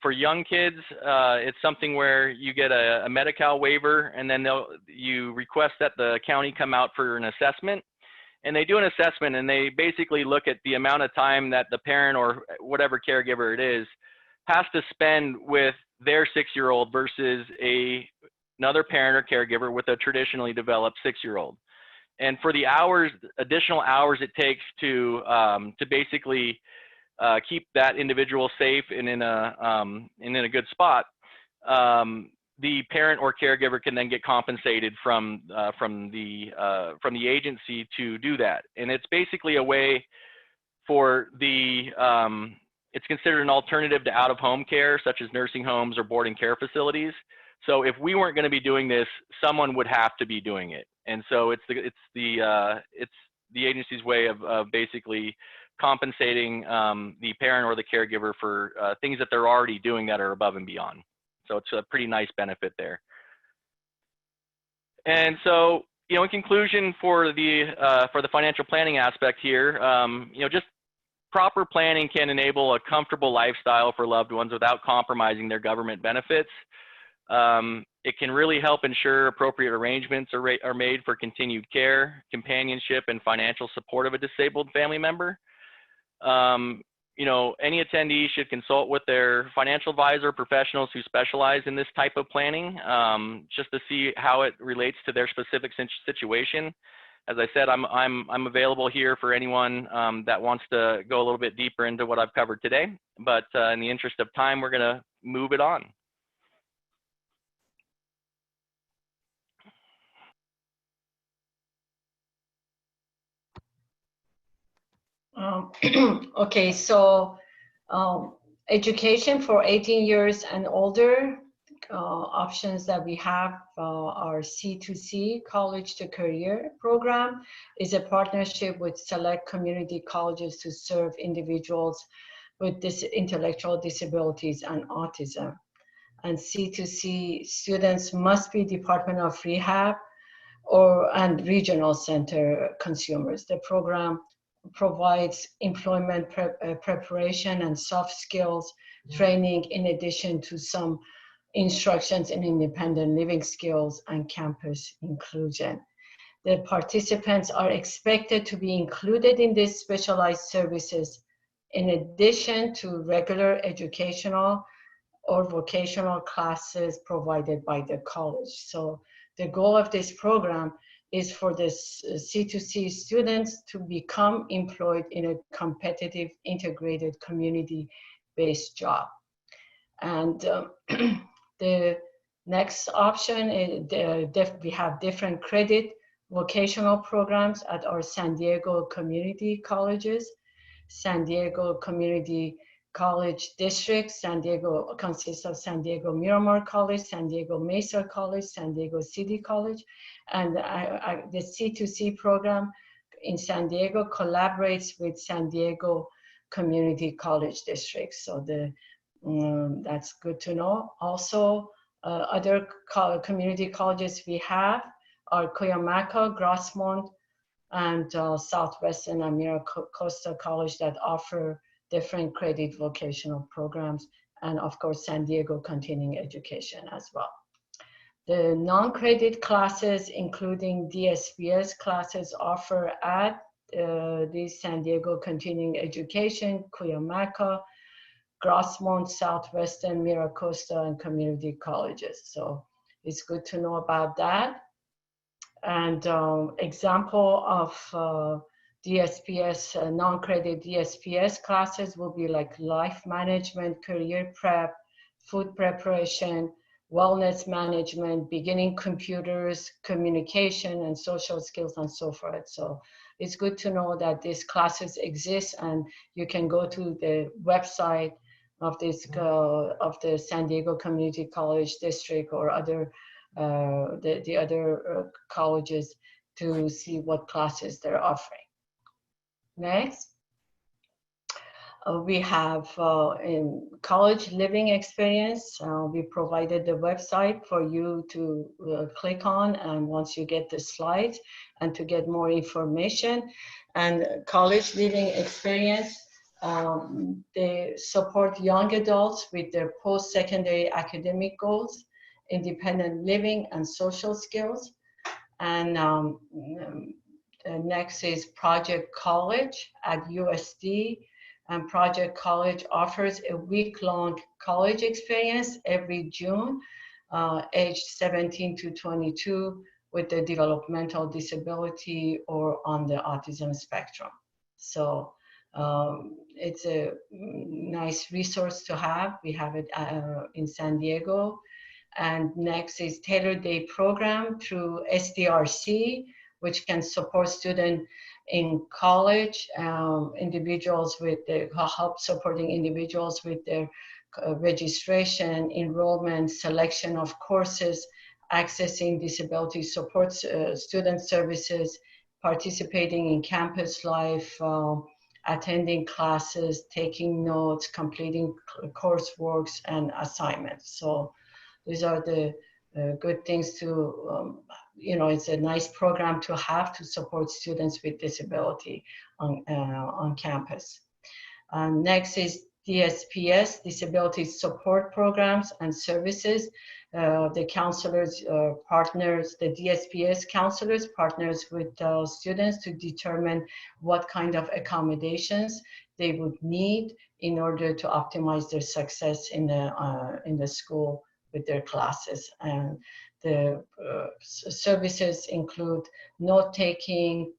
for young kids, it's something where you get a Medi-Cal waiver, and then you request that the county come out for an assessment. And they do an assessment, and they basically look at the amount of time that the parent or whatever caregiver it is has to spend with their 6-year-old versus another parent or caregiver with a traditionally developed 6-year-old. And for the additional hours it takes to basically keep that individual safe and in a good spot, the parent or caregiver can then get compensated from the agency to do that. And it's basically a way for it's considered an alternative to out-of-home care, such as nursing homes or boarding care facilities. So if we weren't going to be doing this, someone would have to be doing it. And so it's the agency's way of basically compensating the parent or the caregiver for things that they're already doing that are above and beyond. So it's a pretty nice benefit there. And so, in conclusion, for the financial planning aspect here, just proper planning can enable a comfortable lifestyle for loved ones without compromising their government benefits. It can really help ensure appropriate arrangements are made for continued care, companionship, and financial support of a disabled family member. Any attendee should consult with their financial advisor, professionals who specialize in this type of planning, just to see how it relates to their specific situation. As I said, I'm available here for anyone that wants to go a little bit deeper into what I've covered today. But in the interest of time, we're going to move it on. Okay, so education for 18 years and older, options that we have are C2C, College to Career program, is a partnership with select community colleges to serve individuals with intellectual disabilities and autism. And C2C students must be Department of Rehab and regional center consumers. The program provides employment preparation and soft skills training, in addition to some instructions in independent living skills and campus inclusion. The participants are expected to be included in these specialized services in addition to regular educational or vocational classes provided by the college. So the goal of this program is for the C2C students to become employed in a competitive, integrated, community-based job. And the next option is we have different credit vocational programs at our San Diego community colleges. San Diego Community college districts. San Diego consists of San Diego Miramar College, San Diego Mesa College, San Diego City College, and the C2C program in San Diego collaborates with San Diego Community College District. So that's good to know. Also, other community colleges we have are Cuyamaca, Grossmont, and Southwestern and Mira Costa College that offer different credit vocational programs, and of course San Diego Continuing Education as well. The non-credit classes, including DSPS classes, offer at the San Diego Continuing Education, Cuyamaca, Grossmont, Southwestern, Mira Costa, and community colleges. So it's good to know about that. And example of DSPS, non-credit DSPS classes will be like life management, career prep, food preparation, wellness management, beginning computers, communication, and social skills, and so forth. So it's good to know that these classes exist, and you can go to the website of this of the San Diego Community College District or other the other colleges to see what classes they're offering. Next. We have in college living experience. We provided the website for you to click on, and once you get the slides and to get more information. And college living experience, they support young adults with their post-secondary academic goals, independent living, and social skills. And next is Project College at USD. And Project College offers a week-long college experience every June, aged 17 to 22, with a developmental disability or on the autism spectrum. So it's a nice resource to have. We have it in San Diego. And next is Tailored Day Program through SDRC, which can support students in college, individuals with the help supporting individuals with their registration, enrollment, selection of courses, accessing disability support student services, participating in campus life, attending classes, taking notes, completing courseworks and assignments. So these are the good things to, it's a nice program to have to support students with disability on campus. Next is DSPS, Disability Support Programs and Services. The counselors partners, the DSPS counselors partners with students to determine what kind of accommodations they would need in order to optimize their success in the school with their classes. And the services include note-taking,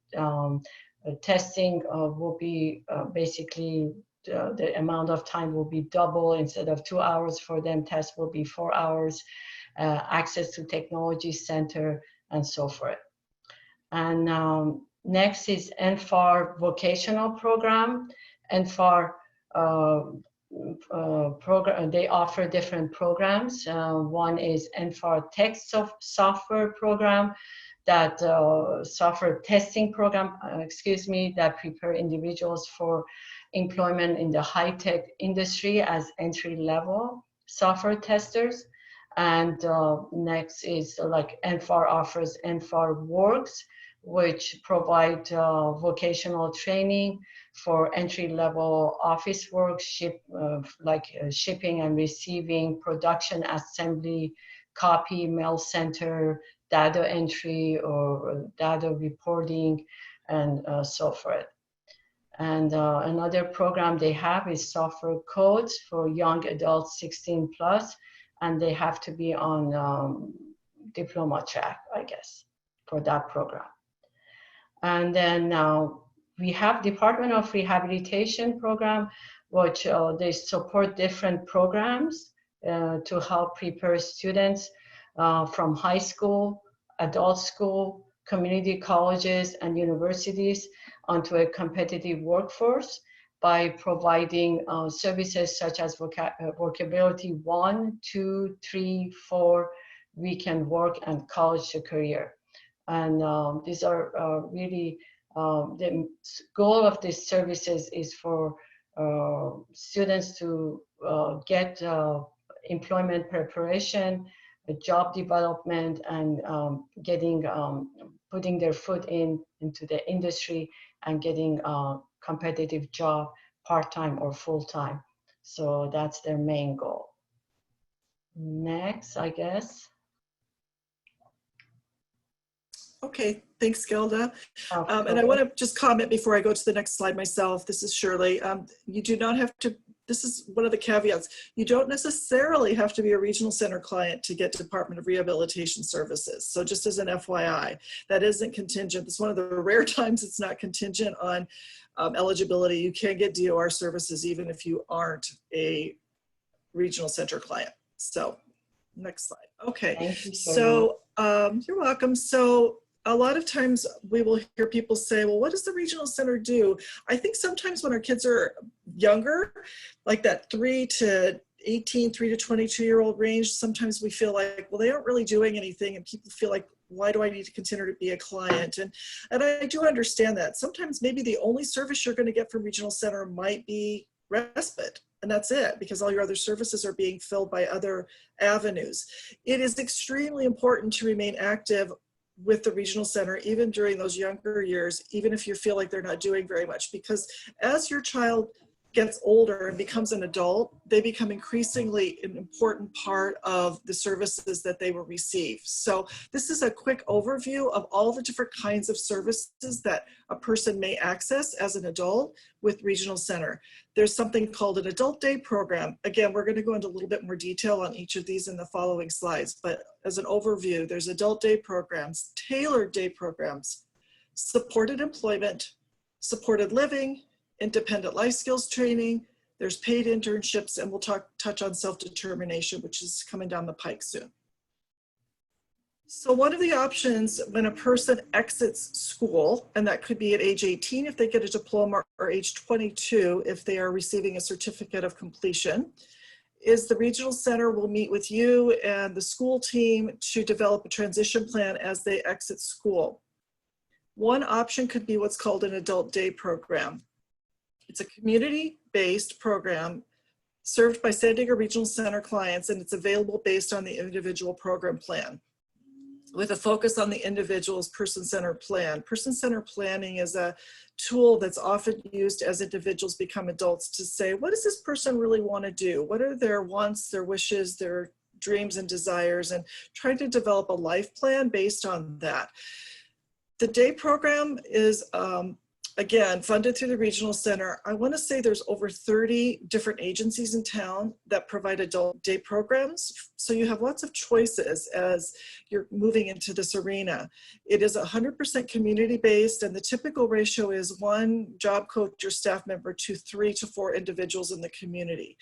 testing will be basically the amount of time will be double. Instead of 2 hours for them, test will be 4 hours, access to technology center, and so forth. And next is Nfr Vocational Program. Nfr program, they offer different programs. One is Nfr Tech Software Program, that software testing program, that prepare individuals for employment in the high-tech industry as entry-level software testers. And next is like Nfr offers Nfr Works, which provide vocational training for entry-level office work, shipping and receiving, production assembly, copy, mail center, data entry or data reporting, and so forth. And another program they have is software codes for young adults 16 plus, and they have to be on diploma track, I guess, for that program. And then we have Department of Rehabilitation Program, which they support different programs to help prepare students from high school, adult school, community colleges, and universities onto a competitive workforce by providing services such as workability 1, 2, 3, 4, weekend work, and college to career. And these are really, the goal of these services is for students to get employment preparation, job development, and putting their foot into the industry and getting a competitive job, part-time or full-time. So that's their main goal. Next, I guess. Okay, thanks, Gilda. And I want to just comment before I go to the next slide myself. This is Shirley. You do not have to, this is one of the caveats. You don't necessarily have to be a regional center client to get Department of Rehabilitation Services. So just as an FYI, that isn't contingent. It's one of the rare times it's not contingent on eligibility. You can get DOR services even if you aren't a regional center client. So next slide. Okay, Thank you, so you're welcome. So a lot of times we will hear people say, well, what does the regional center do? I think sometimes when our kids are younger, like that 3 to 18, 3 to 22-year-old range, sometimes we feel like, well, they aren't really doing anything, and people feel like, why do I need to consider to be a client? And I do understand that. Sometimes maybe the only service you're going to get from regional center might be respite. And that's it, because all your other services are being filled by other avenues. It is extremely important to remain active with the regional center, even during those younger years, even if you feel like they're not doing very much, because as your child gets older and becomes an adult, they become increasingly an important part of the services that they will receive. So this is a quick overview of all the different kinds of services that a person may access as an adult with regional center. There's something called an adult day program. Again, we're going to go into a little bit more detail on each of these in the following slides, but as an overview, there's adult day programs, tailored day programs, supported employment, supported living, independent life skills training, there's paid internships, and we'll touch on self-determination, which is coming down the pike soon. So one of the options when a person exits school, and that could be at age 18 if they get a diploma, or age 22 if they are receiving a certificate of completion, is the regional center will meet with you and the school team to develop a transition plan as they exit school. One option could be what's called an adult day program. It's a community-based program served by San Diego Regional Center clients, and it's available based on the individual program plan, with a focus on the individual's person-centered plan. Person-centered planning is a tool that's often used as individuals become adults to say, what does this person really want to do? What are their wants, their wishes, their dreams and desires, and trying to develop a life plan based on that. The day program is, again, funded through the regional center. I want to say there's over 30 different agencies in town that provide adult day programs. So you have lots of choices as you're moving into this arena. It is 100% community-based, and the typical ratio is 1 job coach or staff member to 3 to 4 individuals in the community.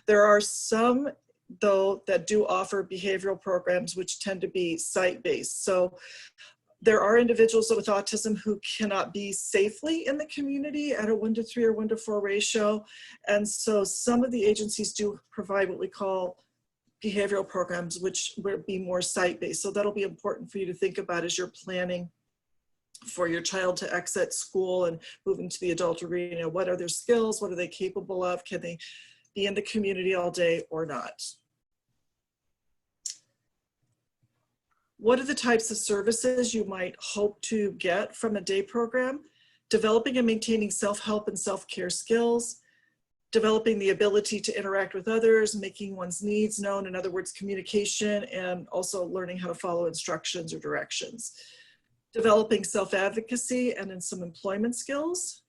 There are some, though, that do offer behavioral programs, which tend to be site-based. So there are individuals with autism who cannot be safely in the community at a 1 to 3 or 1 to 4 ratio. And so some of the agencies do provide what we call behavioral programs, which would be more site-based. So that'll be important for you to think about as you're planning for your child to exit school and move into the adult arena. What are their skills? What are they capable of? Can they be in the community all day or not? What are the types of services you might hope to get from a day program? Developing and maintaining self-help and self-care skills, developing the ability to interact with others, making one's needs known, in other words, communication, and also learning how to follow instructions or directions. Developing self-advocacy and then some employment skills.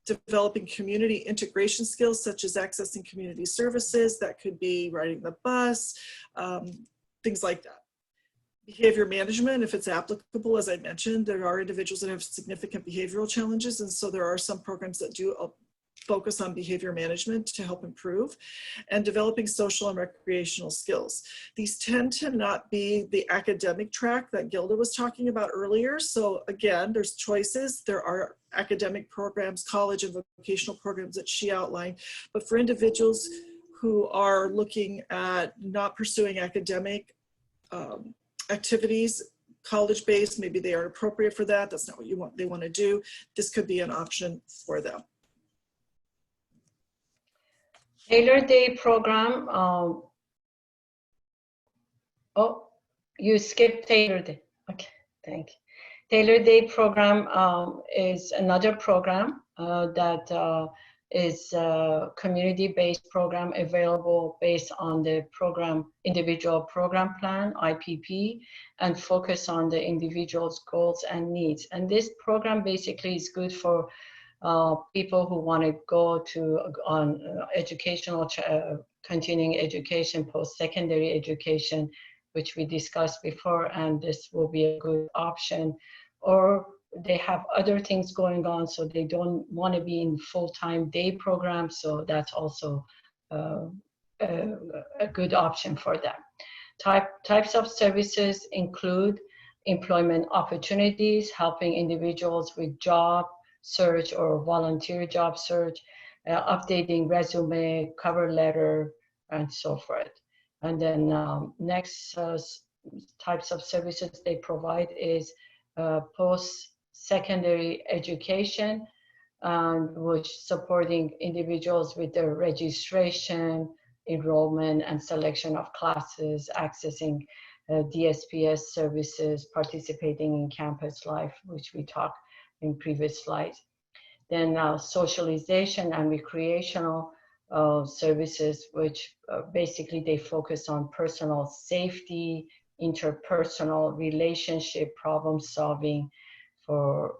Developing community integration skills such as accessing community services. That could be riding the bus, things like that. Behavior management, if it's applicable, as I mentioned, there are individuals that have significant behavioral challenges, and so there are some programs that do focus on behavior management to help improve, and developing social and recreational skills. These tend to not be the academic track that Gilda was talking about earlier. So again, there's choices. There are academic programs, college and vocational programs that she outlined. But for individuals who are looking at not pursuing academic activities, college-based, maybe they are appropriate for that, that's not what they want to do, this could be an option for them. Taylor Day program, oh, you skipped Taylor Day. Okay, thank you. Taylor Day program is another program that is a community-based program available based on the program, individual program plan, IPP, and focus on the individual's goals and needs. And this program basically is good for people who want to go to educational, continuing education, post-secondary education, which we discussed before, and this will be a good option. Or they have other things going on, so they don't want to be in full-time day programs, so that's also a good option for them. Types of services include employment opportunities, helping individuals with job search or volunteer job search, updating resume, cover letter, and so forth. And then next types of services they provide is post-secondary education, which supporting individuals with their registration, enrollment, and selection of classes, accessing Dsps services, participating in campus life, which we talked in previous slides. Then socialization and recreational services, which basically they focus on personal safety, interpersonal relationship problem solving for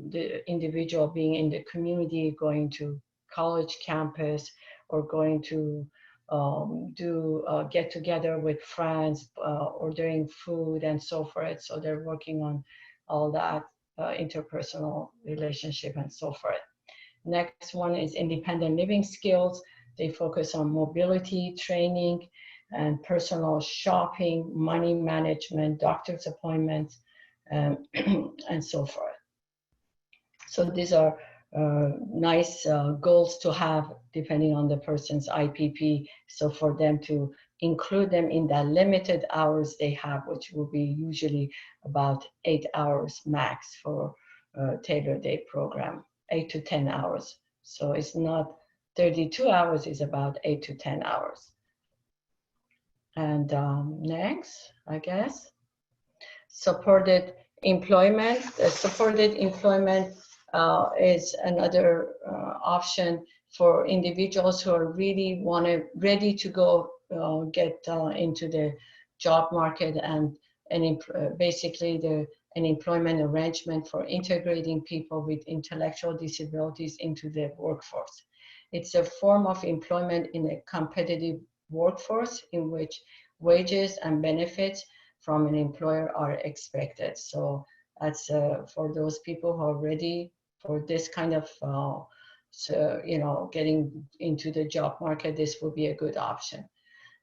the individual being in the community, going to college campus, or going to do get together with friends, ordering food and so forth. So they're working on all that interpersonal relationship and so forth. Next one is independent living skills. They focus on mobility training and personal shopping, money management, doctor's appointments, and so forth. So these are nice goals to have depending on the person's IPP. So for them to include them in the limited hours they have, which will be usually about 8 hours max for Taylor Day program, 8 to 10 hours. So it's not 32 hours, it's about 8 to 10 hours. And next, I guess, supported employment. Supported employment is another option for individuals who are really ready to go get into the job market, and basically an employment arrangement for integrating people with intellectual disabilities into the workforce. It's a form of employment in a competitive workforce in which wages and benefits from an employer are expected. So that's for those who are ready for this kind of, getting into the job market, this will be a good option.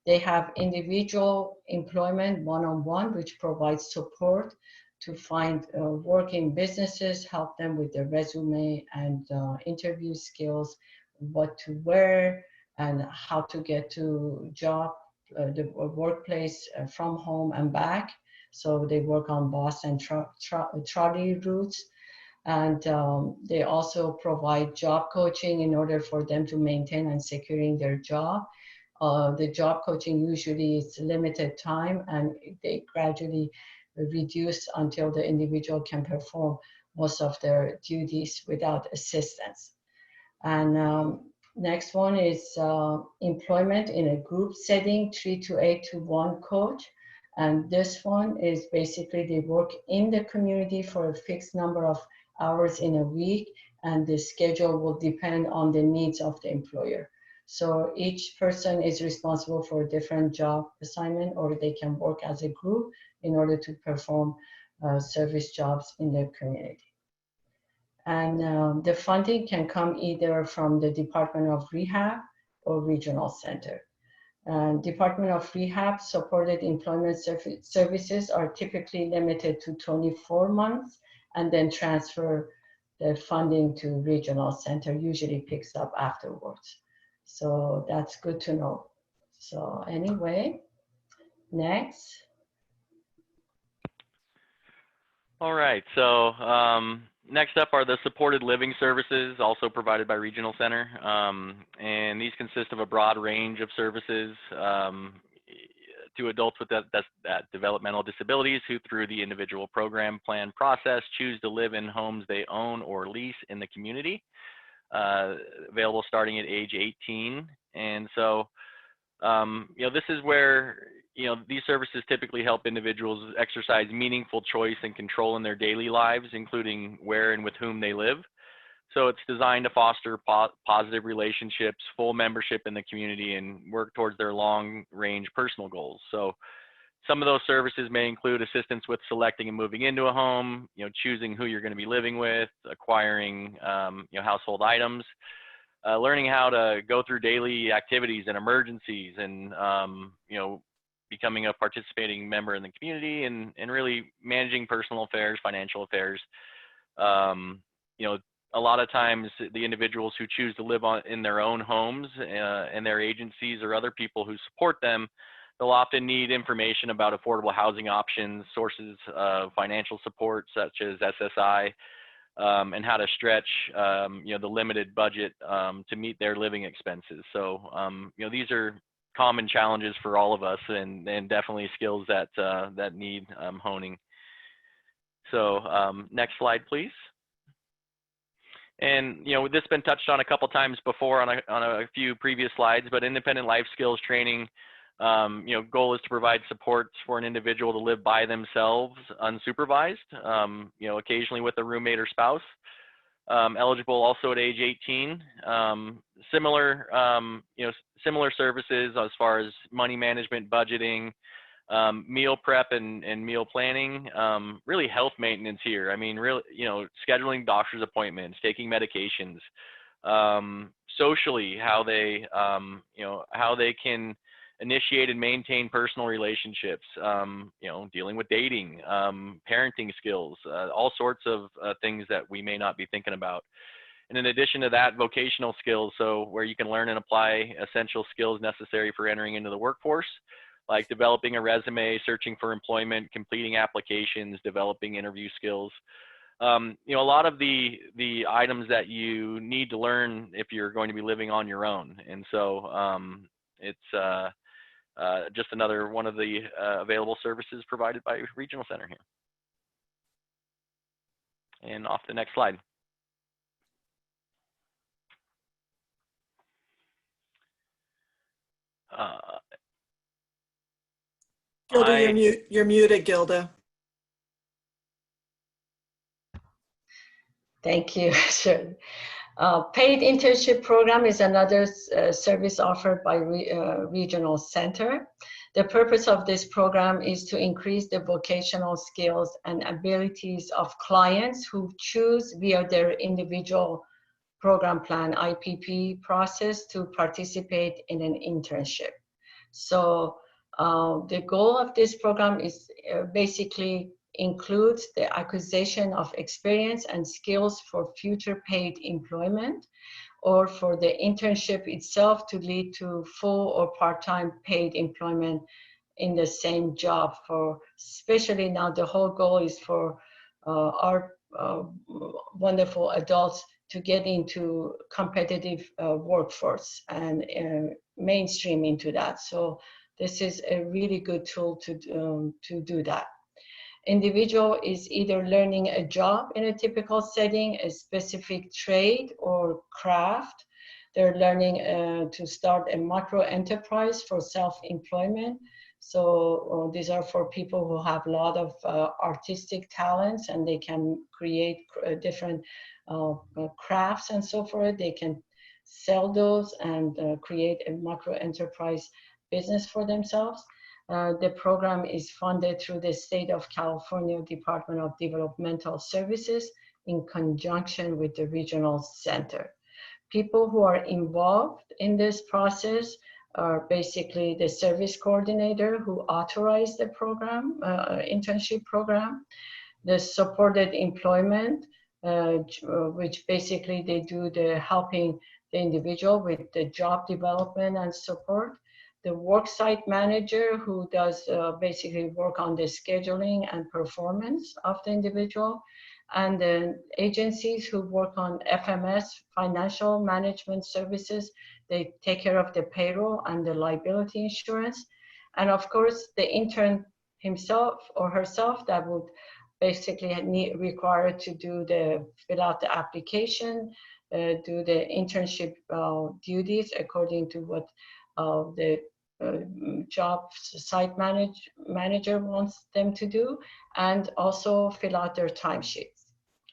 They have individual employment one-on-one, which provides support to find work in businesses, help them with their resume and interview skills, what to wear, and how to get to the workplace from home and back. So they work on bus and trolley routes. And they also provide job coaching in order for them to maintain and securing their job. The job coaching usually is limited time, and they gradually reduce until the individual can perform most of their duties without assistance. And next one is employment in a group setting, 3 to 8 to 1 coach. And this one is basically they work in the community for a fixed number of hours in a week, and the schedule will depend on the needs of the employer. So each person is responsible for a different job assignment, or they can work as a group in order to perform service jobs in their community. And the funding can come either from the Department of Rehab or Regional Center. Department of Rehab supported employment services are typically limited to 24 months and then transfer the funding to regional center usually picks up afterwards. So that's good to know. So anyway, next. All right, so next up are the supported living services, also provided by Regional Center. And these consist of a broad range of services to adults with that developmental disabilities who, through the individual program plan process, choose to live in homes they own or lease in the community, available starting at age 18. And so, you know, this is where, you know, these services typically help individuals exercise meaningful choice and control in their daily lives, including where and with whom they live. So it's designed to foster positive relationships, full membership in the community, and work towards their long-range personal goals. So some of those services may include assistance with selecting and moving into a home, you know, choosing who you're going to be living with, acquiring, you know, household items, learning how to go through daily activities and emergencies, and you know, becoming a participating member in the community, and really managing personal affairs, financial affairs. You know, a lot of times the individuals who choose to live in their own homes and their agencies or other people who support them, they'll often need information about affordable housing options, sources of financial support such as SSI, and how to stretch, you know, the limited budget to meet their living expenses. So, you know, these are common challenges for all of us, and definitely skills that that need honing. So, next slide, please. And, you know, this has been touched on a couple times before on a few previous slides, but independent life skills training, you know, goal is to provide supports for an individual to live by themselves unsupervised, you know, occasionally with a roommate or spouse, eligible also at age 18. Similar, you know, similar services as far as money management, budgeting, meal prep and meal planning, really health maintenance here. I mean, really, you know, scheduling doctor's appointments, taking medications, socially, how they, you know, how they can initiate and maintain personal relationships, you know, dealing with dating, parenting skills, all sorts of things that we may not be thinking about. And in addition to that, vocational skills, so where you can learn and apply essential skills necessary for entering into the workforce, like developing a resume, searching for employment, completing applications, developing interview skills. You know, a lot of the items that you need to learn if you're going to be living on your own. And so it's just another one of the available services provided by Regional Center here. And off to the next slide. Gilda, you're muted, Gilda. Thank you, Shirley. Paid internship program is another service offered by Regional Center. The purpose of this program is to increase the vocational skills and abilities of clients who choose via their individual program plan IPP process to participate in an internship. So the goal of this program is basically includes the acquisition of experience and skills for future paid employment, or for the internship itself to lead to full or part-time paid employment in the same job. For especially now, the whole goal is for our wonderful adults to get into competitive workforce and mainstream into that. So this is a really good tool to do that. Individual is either learning a job in a typical setting, a specific trade or craft. They're learning to start a micro enterprise for self-employment. So these are for people who have a lot of artistic talents, and they can create different crafts and so forth. They can sell those and create a micro enterprise business for themselves. The program is funded through the State of California Department of Developmental Services in conjunction with the Regional Center. People who are involved in this process are basically the service coordinator who authorized the program, internship program, the supported employment, which basically they do the helping the individual with the job development and support. The worksite manager, who does basically work on the scheduling and performance of the individual, and then agencies who work on FMS, financial management services. They take care of the payroll and the liability insurance. And of course, the intern himself or herself that would basically required to do fill out the application, do the internship duties according to what the job site manager wants them to do, and also fill out their timesheets.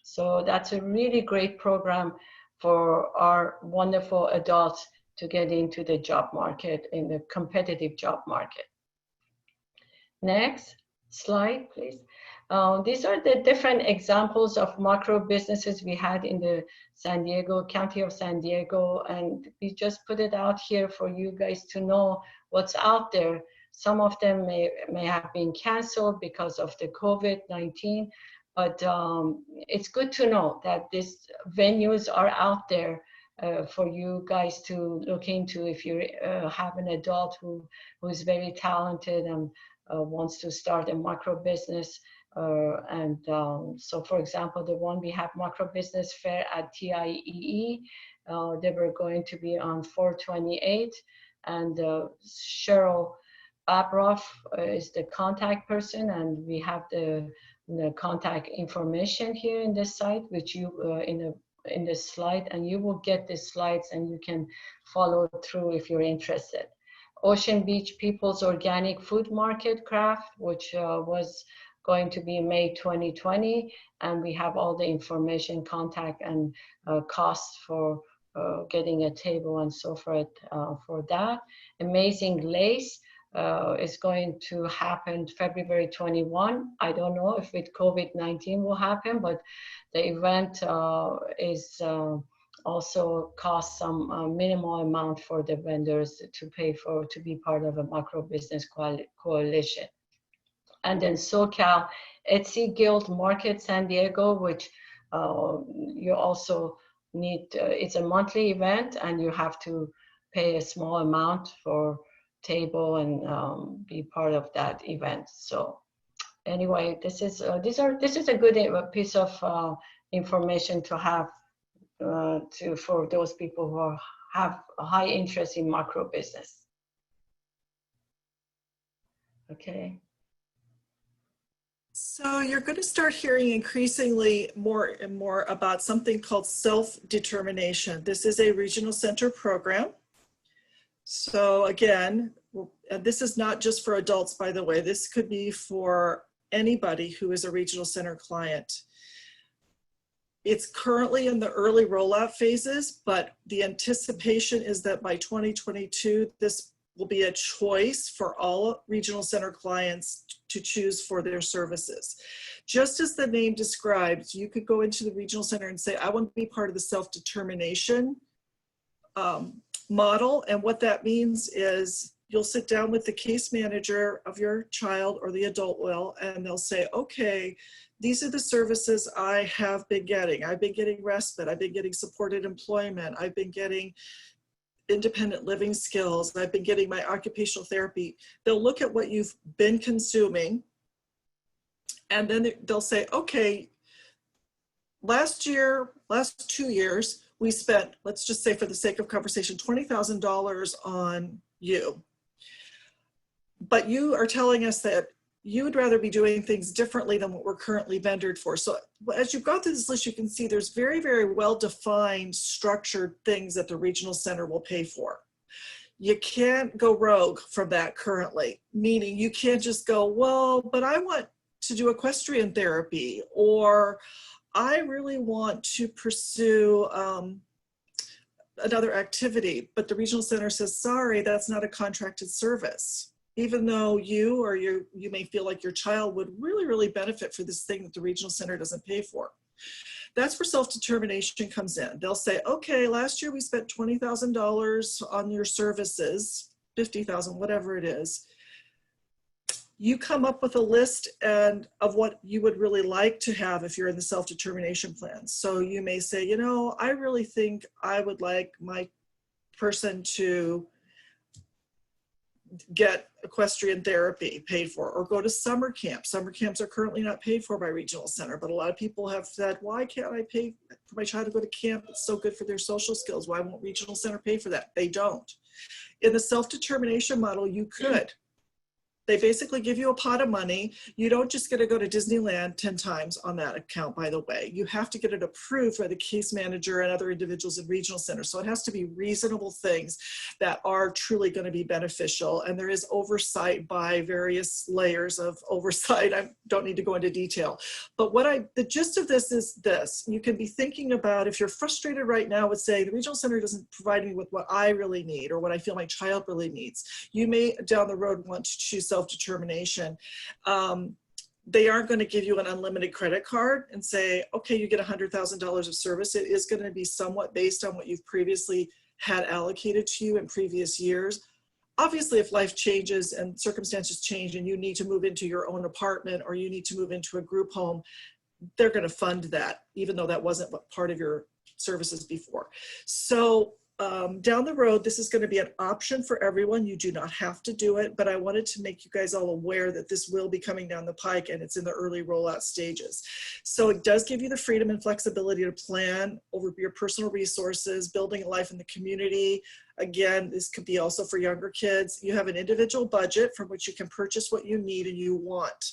So that's a really great program for our wonderful adults to get into the job market, in the competitive job market. Next slide, please. These are the different examples of macro businesses we had in the County of San Diego, and we just put it out here for you guys to know what's out there. Some of them may have been canceled because of the COVID-19, but it's good to know that these venues are out there for you guys to look into if you have an adult who is very talented and wants to start a macro business. So for example, the one we have macro business fair at TIEE, they were going to be on 4/28, and Cheryl Babroff is the contact person, and we have the contact information here in this site, which you in the slide, and you will get the slides and you can follow through if you're interested. Ocean Beach People's Organic Food Market Craft, which was going to be May 2020, and we have all the information, contact, and costs for getting a table and so forth for that. Amazing Lace is going to happen February 21. I don't know if with COVID-19 will happen, but the event is also costs some minimal amount for the vendors to pay for to be part of a macro business coalition. And then SoCal Etsy Guild Market San Diego, which you also need, it's a monthly event and you have to pay a small amount for table and be part of that event. So anyway, this is a good piece of information to have for those people who have a high interest in macro business. Okay. So you're going to start hearing increasingly more and more about something called self-determination. This is a regional center program. So again, this is not just for adults, by the way. This could be for anybody who is a regional center client. It's currently in the early rollout phases, but the anticipation is that by 2022, this will be a choice for all regional center clients to choose for their services. Just as the name describes, you could go into the regional center and say, I want to be part of the self-determination model. And what that means is you'll sit down with the case manager of your child, or the adult will, and they'll say, okay, these are the services I have been getting. I've been getting respite. I've been getting supported employment. I've been getting independent living skills. I've been getting my occupational therapy. They'll look at what you've been consuming, and then they'll say, okay, last 2 years, we spent, let's just say for the sake of conversation, $20,000 on you. But you are telling us that you would rather be doing things differently than what we're currently vendored for. So as you go through this list, you can see there's very, very well-defined, structured things that the regional center will pay for. You can't go rogue from that currently, meaning you can't just go, well, but I want to do equestrian therapy, or I really want to pursue another activity, but the regional center says, sorry, that's not a contracted service. Even though you may feel like your child would really, really benefit for this thing that the regional center doesn't pay for. That's where self-determination comes in. They'll say, okay, last year we spent $20,000 on your services, $50,000, whatever it is. you come up with a list of what you would really like to have if you're in the self-determination plan. So you may say, you know, I really think I would like my person to get equestrian therapy paid for, or go to summer camp. Summer camps are currently not paid for by Regional Center, but a lot of people have said, why can't I pay for my child to go to camp? It's so good for their social skills. Why won't Regional Center pay for that? They don't. In the self-determination model, you could. They basically give you a pot of money. You don't just get to go to Disneyland 10 times on that account, by the way. You have to get it approved by the case manager and other individuals in Regional Center. So it has to be reasonable things that are truly going to be beneficial. And there is oversight by various layers of oversight. I don't need to go into detail. But the gist of this is this. You can be thinking about, if you're frustrated right now with saying, the Regional Center doesn't provide me with what I really need or what I feel my child really needs. You may down the road want to choose self-determination. They aren't going to give you an unlimited credit card and say, okay, you get $100,000 of service. It is going to be somewhat based on what you've previously had allocated to you in previous years. Obviously, if life changes and circumstances change and you need to move into your own apartment or you need to move into a group home, they're going to fund that, even though that wasn't part of your services before. So down the road, this is going to be an option for everyone. You do not have to do it, but I wanted to make you guys all aware that this will be coming down the pike and it's in the early rollout stages. So it does give you the freedom and flexibility to plan over your personal resources, building a life in the community. Again, this could be also for younger kids. You have an individual budget from which you can purchase what you need and you want,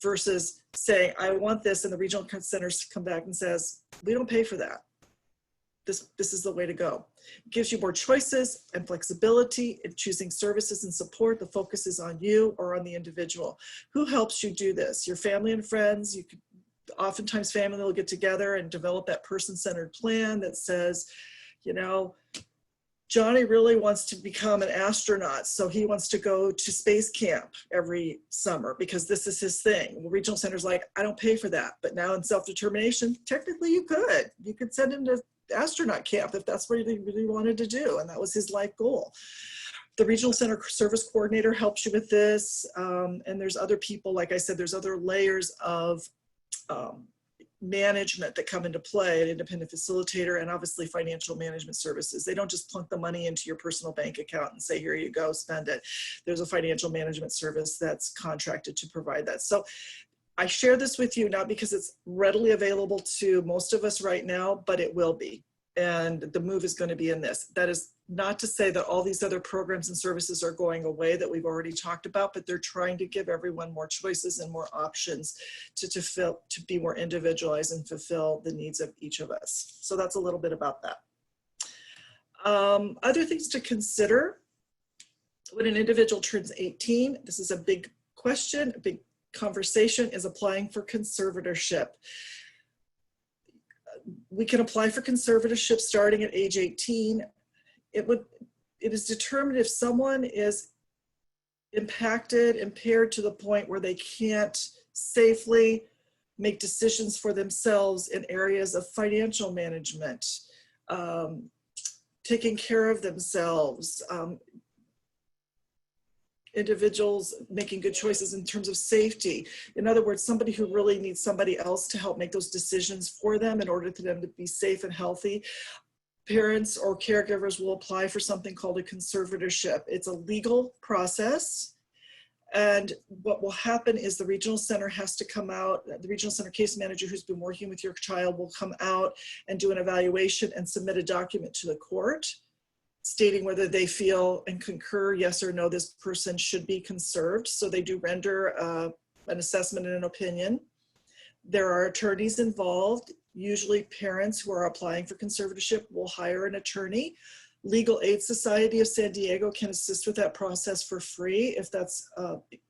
versus saying, I want this, and the regional centers come back and says, we don't pay for that. This is the way to go. It gives you more choices and flexibility in choosing services and support. The focus is on you or on the individual. Who helps you do this? Your family and friends. You could, oftentimes family will get together and develop that person-centered plan that says, you know, Johnny really wants to become an astronaut, so he wants to go to space camp every summer because this is his thing. Well, Regional Center's like, I don't pay for that. But now in self-determination, technically you could. You could send him to astronaut camp if that's what he really wanted to do, and that was his life goal. The Regional Center Service Coordinator helps you with this, and there's other people, like I said, there's other layers of management that come into play, an independent facilitator, and obviously financial management services. They don't just plunk the money into your personal bank account and say, here you go, spend it. There's a financial management service that's contracted to provide that. So I share this with you not because it's readily available to most of us right now, but it will be. And the move is going to be in this. That is not to say that all these other programs and services are going away that we've already talked about, but they're trying to give everyone more choices and more options to be more individualized and fulfill the needs of each of us. So that's a little bit about that. Other things to consider when an individual turns 18, this is a big question, a big conversation, is applying for conservatorship. We can apply for conservatorship starting at age 18. It is determined if someone is impaired to the point where they can't safely make decisions for themselves in areas of financial management, taking care of themselves, individuals making good choices in terms of safety. In other words, somebody who really needs somebody else to help make those decisions for them in order for them to be safe and healthy. Parents or caregivers will apply for something called a conservatorship. It's a legal process. And what will happen is the regional center has to come out, the regional center case manager who's been working with your child will come out and do an evaluation and submit a document to the court stating whether they feel and concur, yes or no, this person should be conserved. So they do render an assessment and an opinion. There are attorneys involved. Usually parents who are applying for conservatorship will hire an attorney. Legal Aid Society of San Diego can assist with that process for free if that's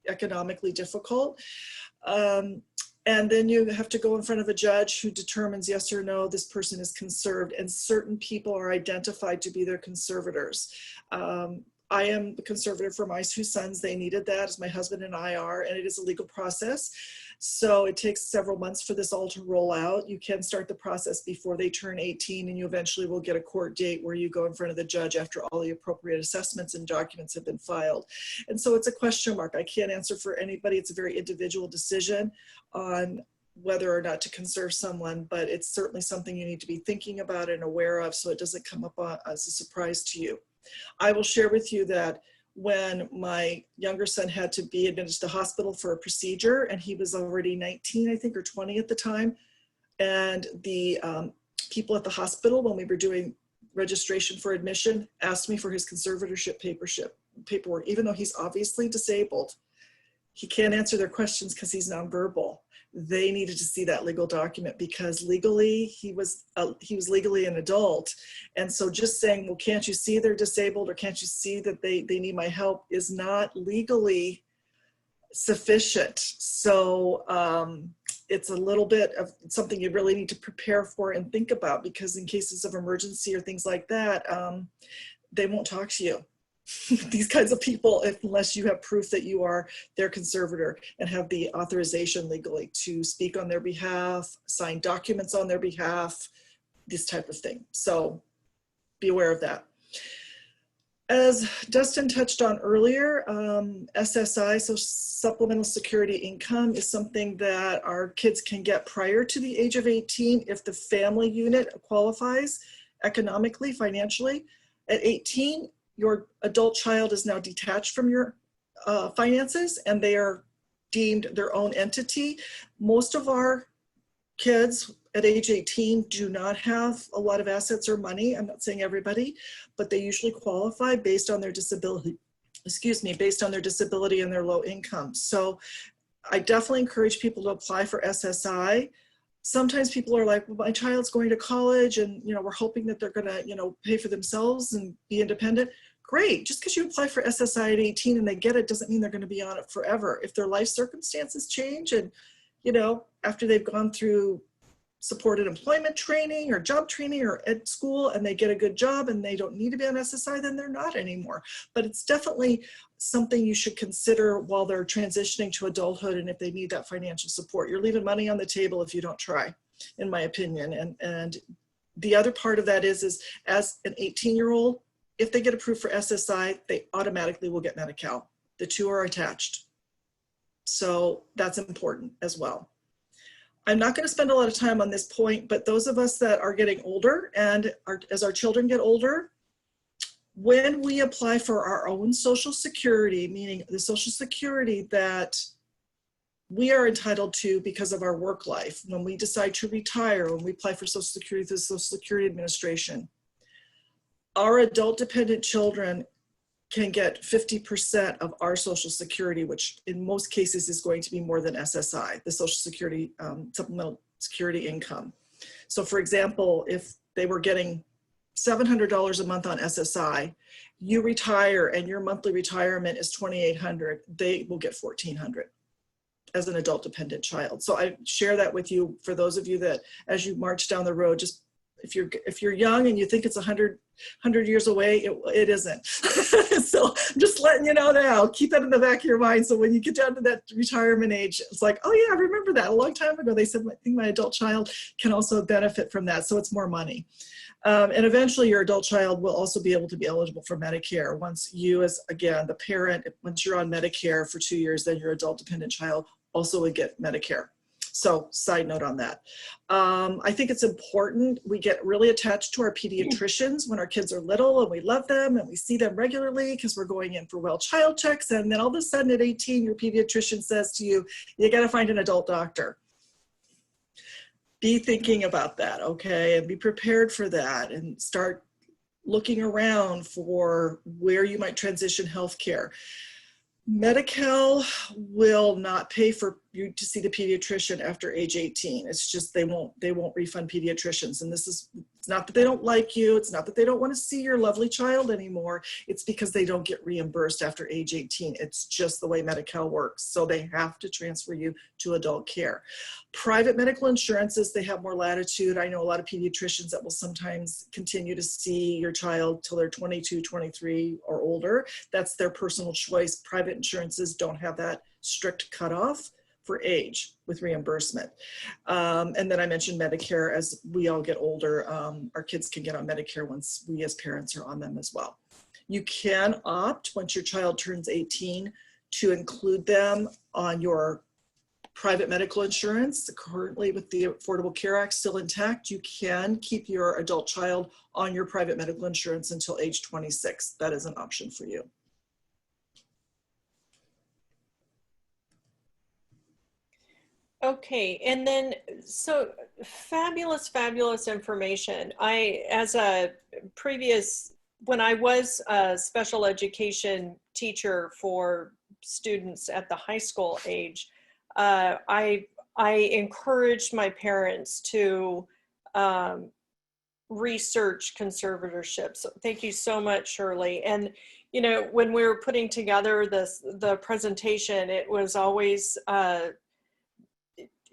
economically difficult. And then you have to go in front of a judge who determines yes or no, this person is conserved, and certain people are identified to be their conservators. I am the conservator for my two sons. They needed that, as my husband and I are, and it is a legal process. So it takes several months for this all to roll out. You can start the process before they turn 18, and you eventually will get a court date where you go in front of the judge after all the appropriate assessments and documents have been filed. And so it's a question mark. I can't answer for anybody. It's a very individual decision on whether or not to conserve someone, but it's certainly something you need to be thinking about and aware of so it doesn't come up as a surprise to you. I will share with you that when my younger son had to be admitted to the hospital for a procedure, and he was already 19, I think, or 20 at the time, and the people at the hospital, when we were doing registration for admission, asked me for his conservatorship paperwork, even though he's obviously disabled. He can't answer their questions because he's nonverbal. They needed to see that legal document because legally he was legally an adult. And so just saying, well, can't you see they're disabled or can't you see that they need my help is not legally sufficient. So it's a little bit of something you really need to prepare for and think about, because in cases of emergency or things like that, they won't talk to you. These kinds of people, unless you have proof that you are their conservator and have the authorization legally to speak on their behalf, sign documents on their behalf, this type of thing. So be aware of that. As Dustin touched on earlier, SSI, so Supplemental Security Income, is something that our kids can get prior to the age of 18 if the family unit qualifies economically, financially. At 18, your adult child is now detached from your finances and they are deemed their own entity. Most of our kids at age 18 do not have a lot of assets or money. I'm not saying everybody, but they usually qualify based on their disability, based on their disability and their low income. So I definitely encourage people to apply for SSI. Sometimes people are like, well, my child's going to college and, we're hoping that they're going to, pay for themselves and be independent. Great. Just because you apply for SSI at 18 and they get it doesn't mean they're going to be on it forever. If their life circumstances change and, after they've gone through supported employment training or job training or ed school and they get a good job and they don't need to be on SSI, then they're not anymore. But it's definitely something you should consider while they're transitioning to adulthood and if they need that financial support. You're leaving money on the table if you don't try, in my opinion. And the other part of that is as an 18-year-old, if they get approved for SSI, they automatically will get Medi-Cal. The two are attached. So that's important as well. I'm not going to spend a lot of time on this point, but those of us that are getting older and as our children get older, when we apply for our own Social Security, meaning the Social Security that we are entitled to because of our work life, when we decide to retire, when we apply for Social Security through the Social Security Administration, our adult dependent children can get 50% of our Social Security, which in most cases is going to be more than SSI, the Social Security Supplemental Security Income. So for example, if they were getting $700 a month on SSI, you retire and your monthly retirement is $2,800, they will get $1,400 as an adult dependent child. So I share that with you for those of you that as you march down the road, just if you're young and you think it's 100 years away, it isn't. So I'm just letting you know now, keep that in the back of your mind. So when you get down to that retirement age, it's like, oh yeah, I remember that a long time ago. They said, I think my adult child can also benefit from that. So it's more money. And eventually your adult child will also be able to be eligible for Medicare. Once you as, again, the parent, once you're on Medicare for 2 years, then your adult dependent child also would get Medicare. So side note on that. I think it's important we get really attached to our pediatricians when our kids are little and we love them and we see them regularly because we're going in for well child checks. And then all of a sudden at 18, your pediatrician says to you, you got to find an adult doctor. Be thinking about that, okay? And be prepared for that and start looking around for where you might transition healthcare. Medi-Cal will not pay for you to see the pediatrician after age 18. It's just they won't refund pediatricians. And this is, it's not that they don't like you. It's not that they don't want to see your lovely child anymore. It's because they don't get reimbursed after age 18. It's just the way Medi-Cal works. So they have to transfer you to adult care. Private medical insurances, they have more latitude. I know a lot of pediatricians that will sometimes continue to see your child till they're 22, 23 or older. That's their personal choice. Private insurances don't have that strict cutoff for age with reimbursement. And then I mentioned Medicare. As we all get older, our kids can get on Medicare once we as parents are on them as well. You can opt, once your child turns 18, to include them on your private medical insurance. Currently, with the Affordable Care Act still intact, you can keep your adult child on your private medical insurance until age 26. That is an option for you. Okay, and then, so fabulous, fabulous information. As a previous, when I was a special education teacher for students at the high school age, I encouraged my parents to research conservatorships. So thank you so much, Shirley. And you know, when we were putting together the presentation, it was always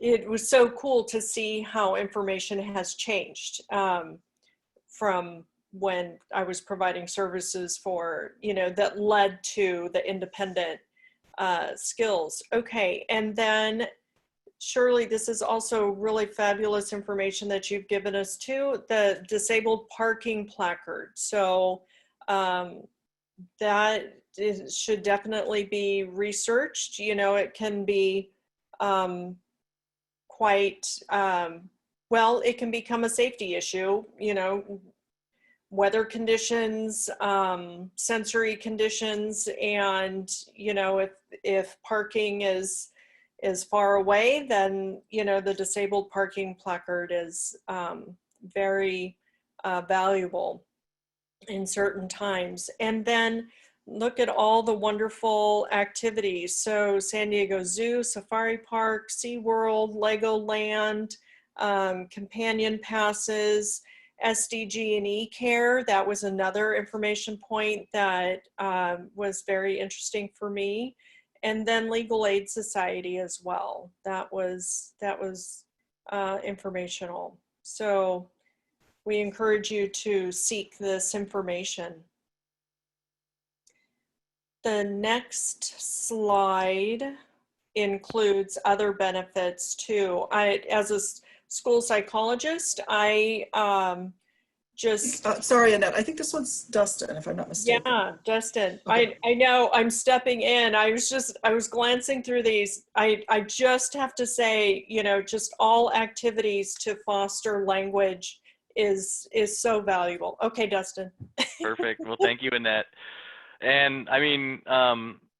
it was so cool to see how information has changed from when I was providing services for, you know, that led to the independent skills. Okay, and then Shirley, this is also really fabulous information that you've given us too, the disabled parking placard. So that should definitely be researched. You know, it can be quite, well, it can become a safety issue, you know, weather conditions, sensory conditions, and, you know, if parking is far away, then, you know, the disabled parking placard is very valuable in certain times. And then look at all the wonderful activities. So San Diego Zoo, Safari Park, SeaWorld, Legoland, companion passes, SDG&E care. That was another information point that was very interesting for me. And then Legal Aid Society as well. That was informational. So we encourage you to seek this information. The next slide includes other benefits too. As a school psychologist, Sorry, Annette, I think this one's Dustin, if I'm not mistaken. Yeah, Dustin. Okay. I know I'm stepping in. I was glancing through these. I just have to say, you know, just all activities to foster language is so valuable. Okay, Dustin. Perfect. Well, thank you, Annette. And I mean,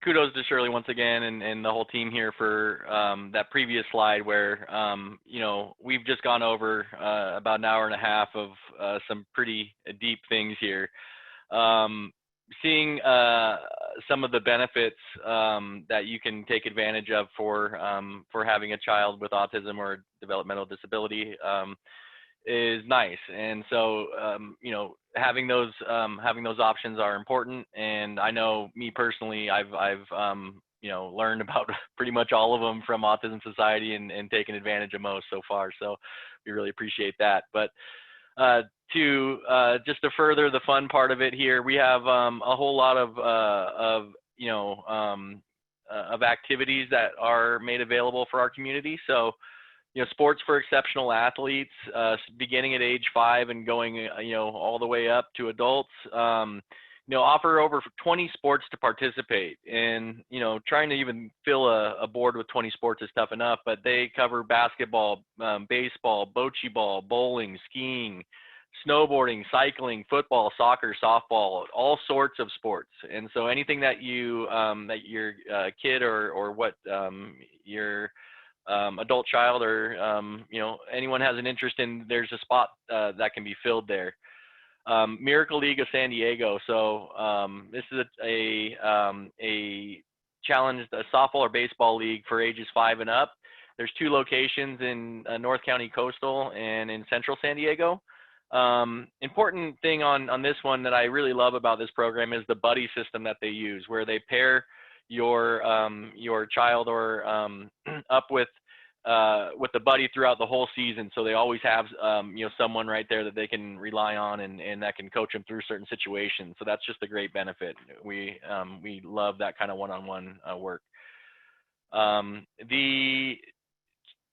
kudos to Shirley once again and the whole team here for that previous slide where, you know, we've just gone over about an hour and a half of some pretty deep things here. Seeing some of the benefits that you can take advantage of for having a child with autism or developmental disability is nice. And so, you know, having those options are important. And I know me personally, I've you know, learned about pretty much all of them from Autism Society and taken advantage of most so far. So we really appreciate that. But just to further the fun part of it here, we have a whole lot of you know, of activities that are made available for our community. So, you know, sports for exceptional athletes, beginning at age 5 and going, you know, all the way up to adults, you know, offer over 20 sports to participate. And, you know, trying to even fill a board with 20 sports is tough enough, but they cover basketball, baseball, bocce ball, bowling, skiing, snowboarding, cycling, football, soccer, softball, all sorts of sports. And so anything that you, that your kid or what your adult child or you know, anyone has an interest in, there's a spot that can be filled there. Miracle League of San Diego. So this is a challenge, a softball or baseball league for ages 5 and up. There's 2 locations in North County Coastal and in Central San Diego. Important thing on this one that I really love about this program is the buddy system that they use, where they pair your child or up with the buddy throughout the whole season. So they always have you know, someone right there that they can rely on and that can coach them through certain situations. So that's just a great benefit. We love that kind of one-on-one work. The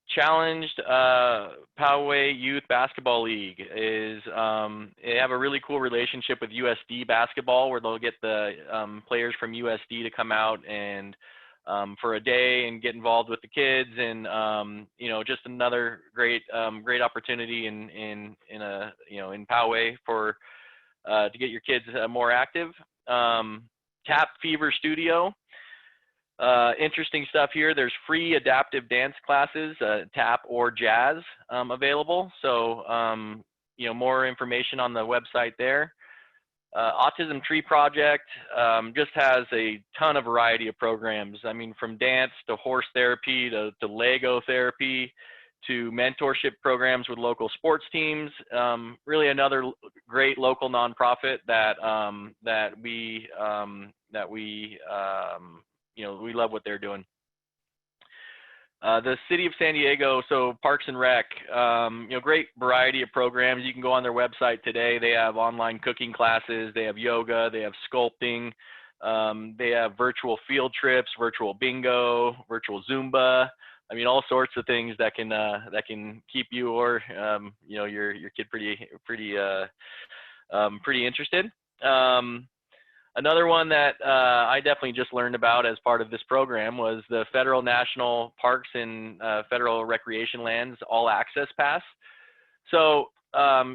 Challenged Poway Youth Basketball League is, they have a really cool relationship with USD basketball where they'll get the players from USD to come out and for a day and get involved with the kids, and you know, just another great great opportunity in Poway for to get your kids more active. Tap Fever Studio. Interesting stuff here. There's free adaptive dance classes, tap or jazz, available. So, you know, more information on the website there. Autism Tree Project just has a ton of variety of programs. I mean, from dance to horse therapy to Lego therapy to mentorship programs with local sports teams. Really another great local nonprofit that we you know, we love what they're doing. The City of San Diego, so Parks and Rec, you know, great variety of programs. You can go on their website today. They have online cooking classes, they have yoga, they have sculpting, they have virtual field trips, virtual bingo, virtual Zumba. I mean, all sorts of things that can keep you or you know, your kid pretty interested. Another one that I definitely just learned about as part of this program was the Federal National Parks and Federal Recreation Lands All Access Pass. So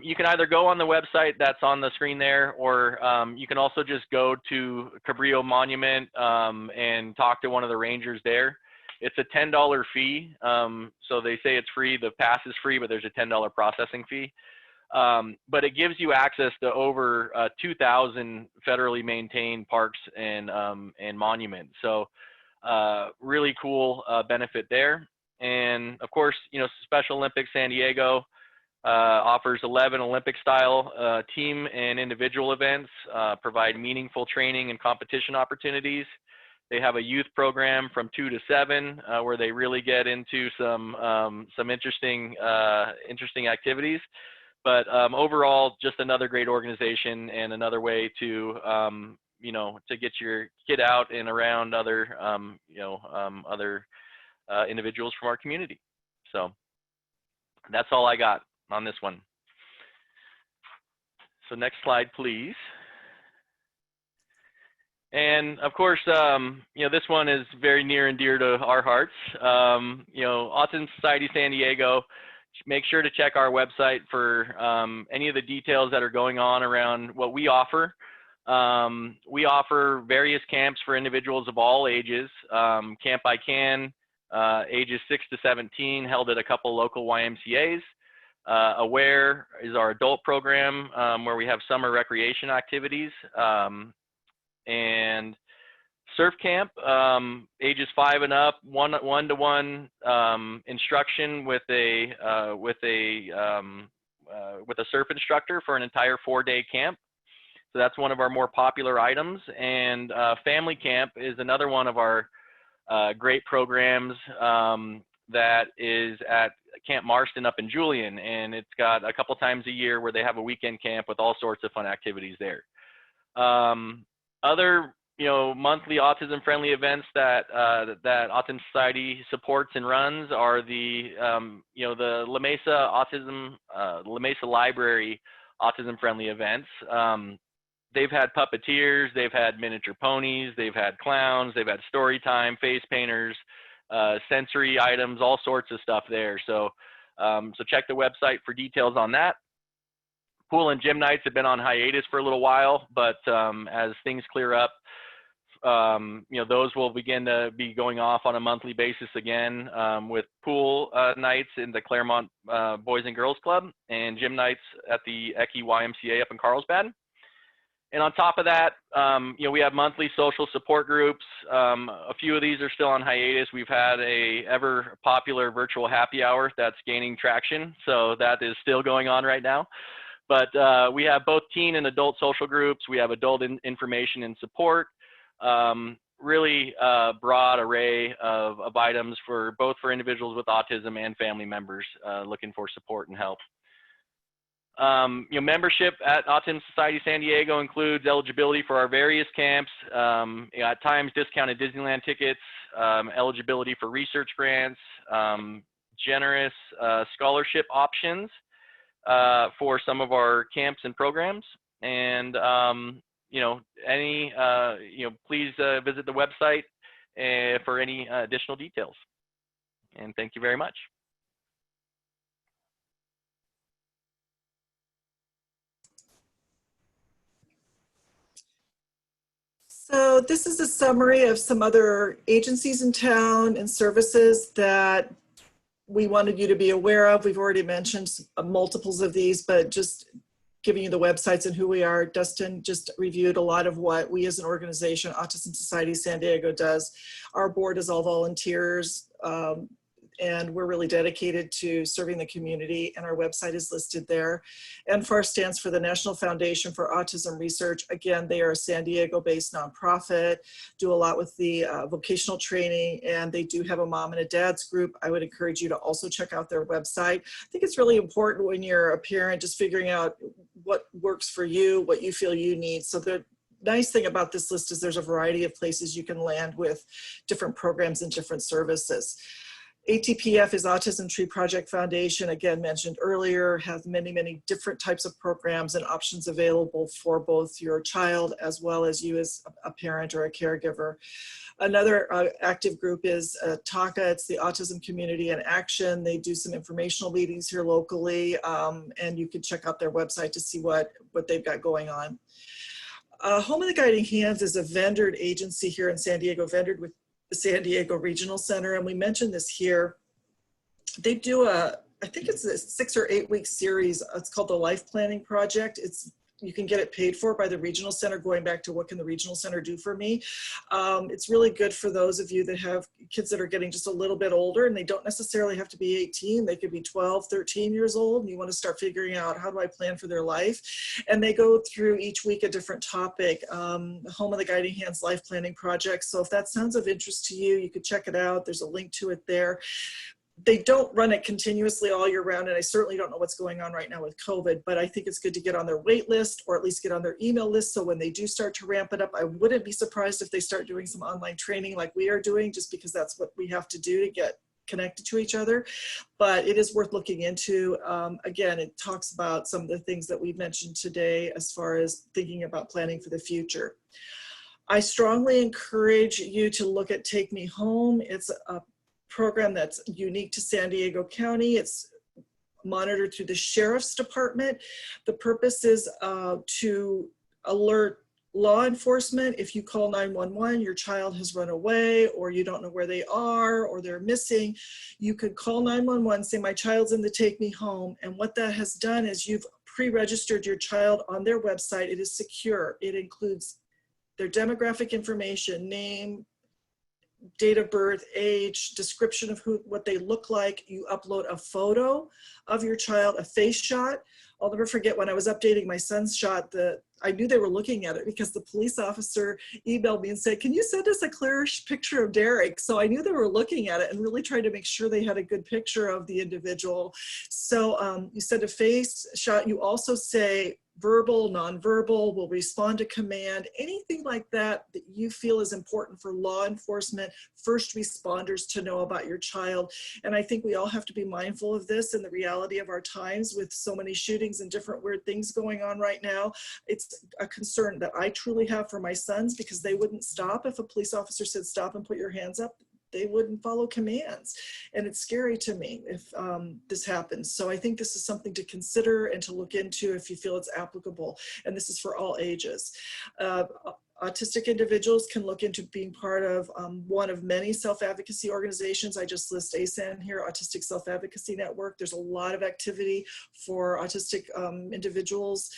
you can either go on the website that's on the screen there, or you can also just go to Cabrillo Monument and talk to one of the rangers there. It's a $10 fee. So they say it's free, the pass is free, but there's a $10 processing fee. But it gives you access to over 2,000 federally maintained parks and monuments. So really cool benefit there. And of course, you know, Special Olympics San Diego offers 11 Olympic-style team and individual events, provide meaningful training and competition opportunities. They have a youth program from 2 to 7 where they really get into some interesting activities. But overall, just another great organization and another way to, you know, to get your kid out and around other, you know, other individuals from our community. So that's all I got on this one. So next slide, please. And of course, you know, this one is very near and dear to our hearts. You know, Autism Society San Diego. Make sure to check our website for any of the details that are going on around what we offer. We offer various camps for individuals of all ages. Camp I Can, ages 6 to 17, held at a couple local YMCAs. Aware is our adult program where we have summer recreation activities. And Surf Camp, ages 5 and up, one-to-one instruction with a surf instructor for an entire 4-day camp. So that's one of our more popular items. And Family Camp is another one of our great programs that is at Camp Marston up in Julian, and it's got a couple times a year where they have a weekend camp with all sorts of fun activities there. Other, you know, monthly autism-friendly events that that Autism Society supports and runs are the, you know, the La Mesa Library autism-friendly events. They've had puppeteers, they've had miniature ponies, they've had clowns, they've had story time, face painters, sensory items, all sorts of stuff there. So, so check the website for details on that. Pool and gym nights have been on hiatus for a little while, but as things clear up, you know, those will begin to be going off on a monthly basis again, with pool nights in the Claremont Boys and Girls Club and gym nights at the Ecke YMCA up in Carlsbad. And on top of that, you know, we have monthly social support groups. A few of these are still on hiatus. We've had a ever popular virtual happy hour that's gaining traction, so that is still going on right now. But we have both teen and adult social groups. We have adult information and support. Really broad array of items for both for individuals with autism and family members looking for support and help. Membership at Autism Society San Diego includes eligibility for our various camps, at times discounted Disneyland tickets, eligibility for research grants, generous scholarship options for some of our camps and programs. And, please visit the website for any additional details. And thank you very much. So this is a summary of some other agencies in town and services that we wanted you to be aware of. We've already mentioned multiples of these, but just giving you the websites and who we are. Dustin just reviewed a lot of what we as an organization, Autism Society San Diego, does. Our board is all volunteers, and we're really dedicated to serving the community, and our website is listed there. NFR stands for the National Foundation for Autism Research. Again, they are a San Diego-based nonprofit, do a lot with the vocational training, and they do have a mom and a dad's group. I would encourage you to also check out their website. I think it's really important when you're a parent, just figuring out what works for you, what you feel you need. So the nice thing about this list is there's a variety of places you can land with different programs and different services. ATPF is Autism Tree Project Foundation, again mentioned earlier, has many, many different types of programs and options available for both your child as well as you as a parent or a caregiver. Another active group is TACA, it's the Autism Community in Action. They do some informational meetings here locally, and you can check out their website to see what they've got going on. Home of the Guiding Hands is a vendored agency here in San Diego, vendored with the San Diego Regional Center, and we mentioned this here. They do I think it's a 6 or 8 week series. It's called the Life Planning Project. You can get it paid for by the Regional Center, going back to what can the Regional Center do for me. It's really good for those of you that have kids that are getting just a little bit older, and they don't necessarily have to be 18. They could be 12, 13 years old, and you want to start figuring out, how do I plan for their life? And they go through each week a different topic. Home of the Guiding Hands Life Planning Project. So if that sounds of interest to you, you could check it out. There's a link to it there. They don't run it continuously all year round, and I certainly don't know what's going on right now with COVID, but I think it's good to get on their wait list, or at least get on their email list, so when they do start to ramp it up, I wouldn't be surprised if they start doing some online training like we are doing, just because that's what we have to do to get connected to each other. But it is worth looking into. Again, it talks about some of the things that we've mentioned today as far as thinking about planning for the future. I strongly encourage you to look at Take Me Home. It's a program that's unique to San Diego County. It's monitored through the Sheriff's Department. The purpose is to alert law enforcement. If you call 911, your child has run away, or you don't know where they are, or they're missing, you could call 911, say, my child's in the Take Me Home. And what that has done is you've pre-registered your child on their website. It is secure. It includes their demographic information, name, date of birth, age, description of what they look like. You upload a photo of your child, a face shot. I'll never forget when I was updating my son's shot, I knew they were looking at it because the police officer emailed me and said, can you send us a clear picture of Derek? So I knew they were looking at it and really tried to make sure they had a good picture of the individual. So you send a face shot. You also say verbal, nonverbal, will respond to command, anything like that that you feel is important for law enforcement, first responders to know about your child. And I think we all have to be mindful of this in the reality of our times with so many shootings and different weird things going on right now. It's a concern that I truly have for my sons, because they wouldn't stop if a police officer said, stop and put your hands up. They wouldn't follow commands. And it's scary to me if this happens. So I think this is something to consider and to look into if you feel it's applicable. And this is for all ages. Autistic individuals can look into being part of one of many self-advocacy organizations. I just list ASAN here, Autistic Self-Advocacy Network. There's a lot of activity for autistic individuals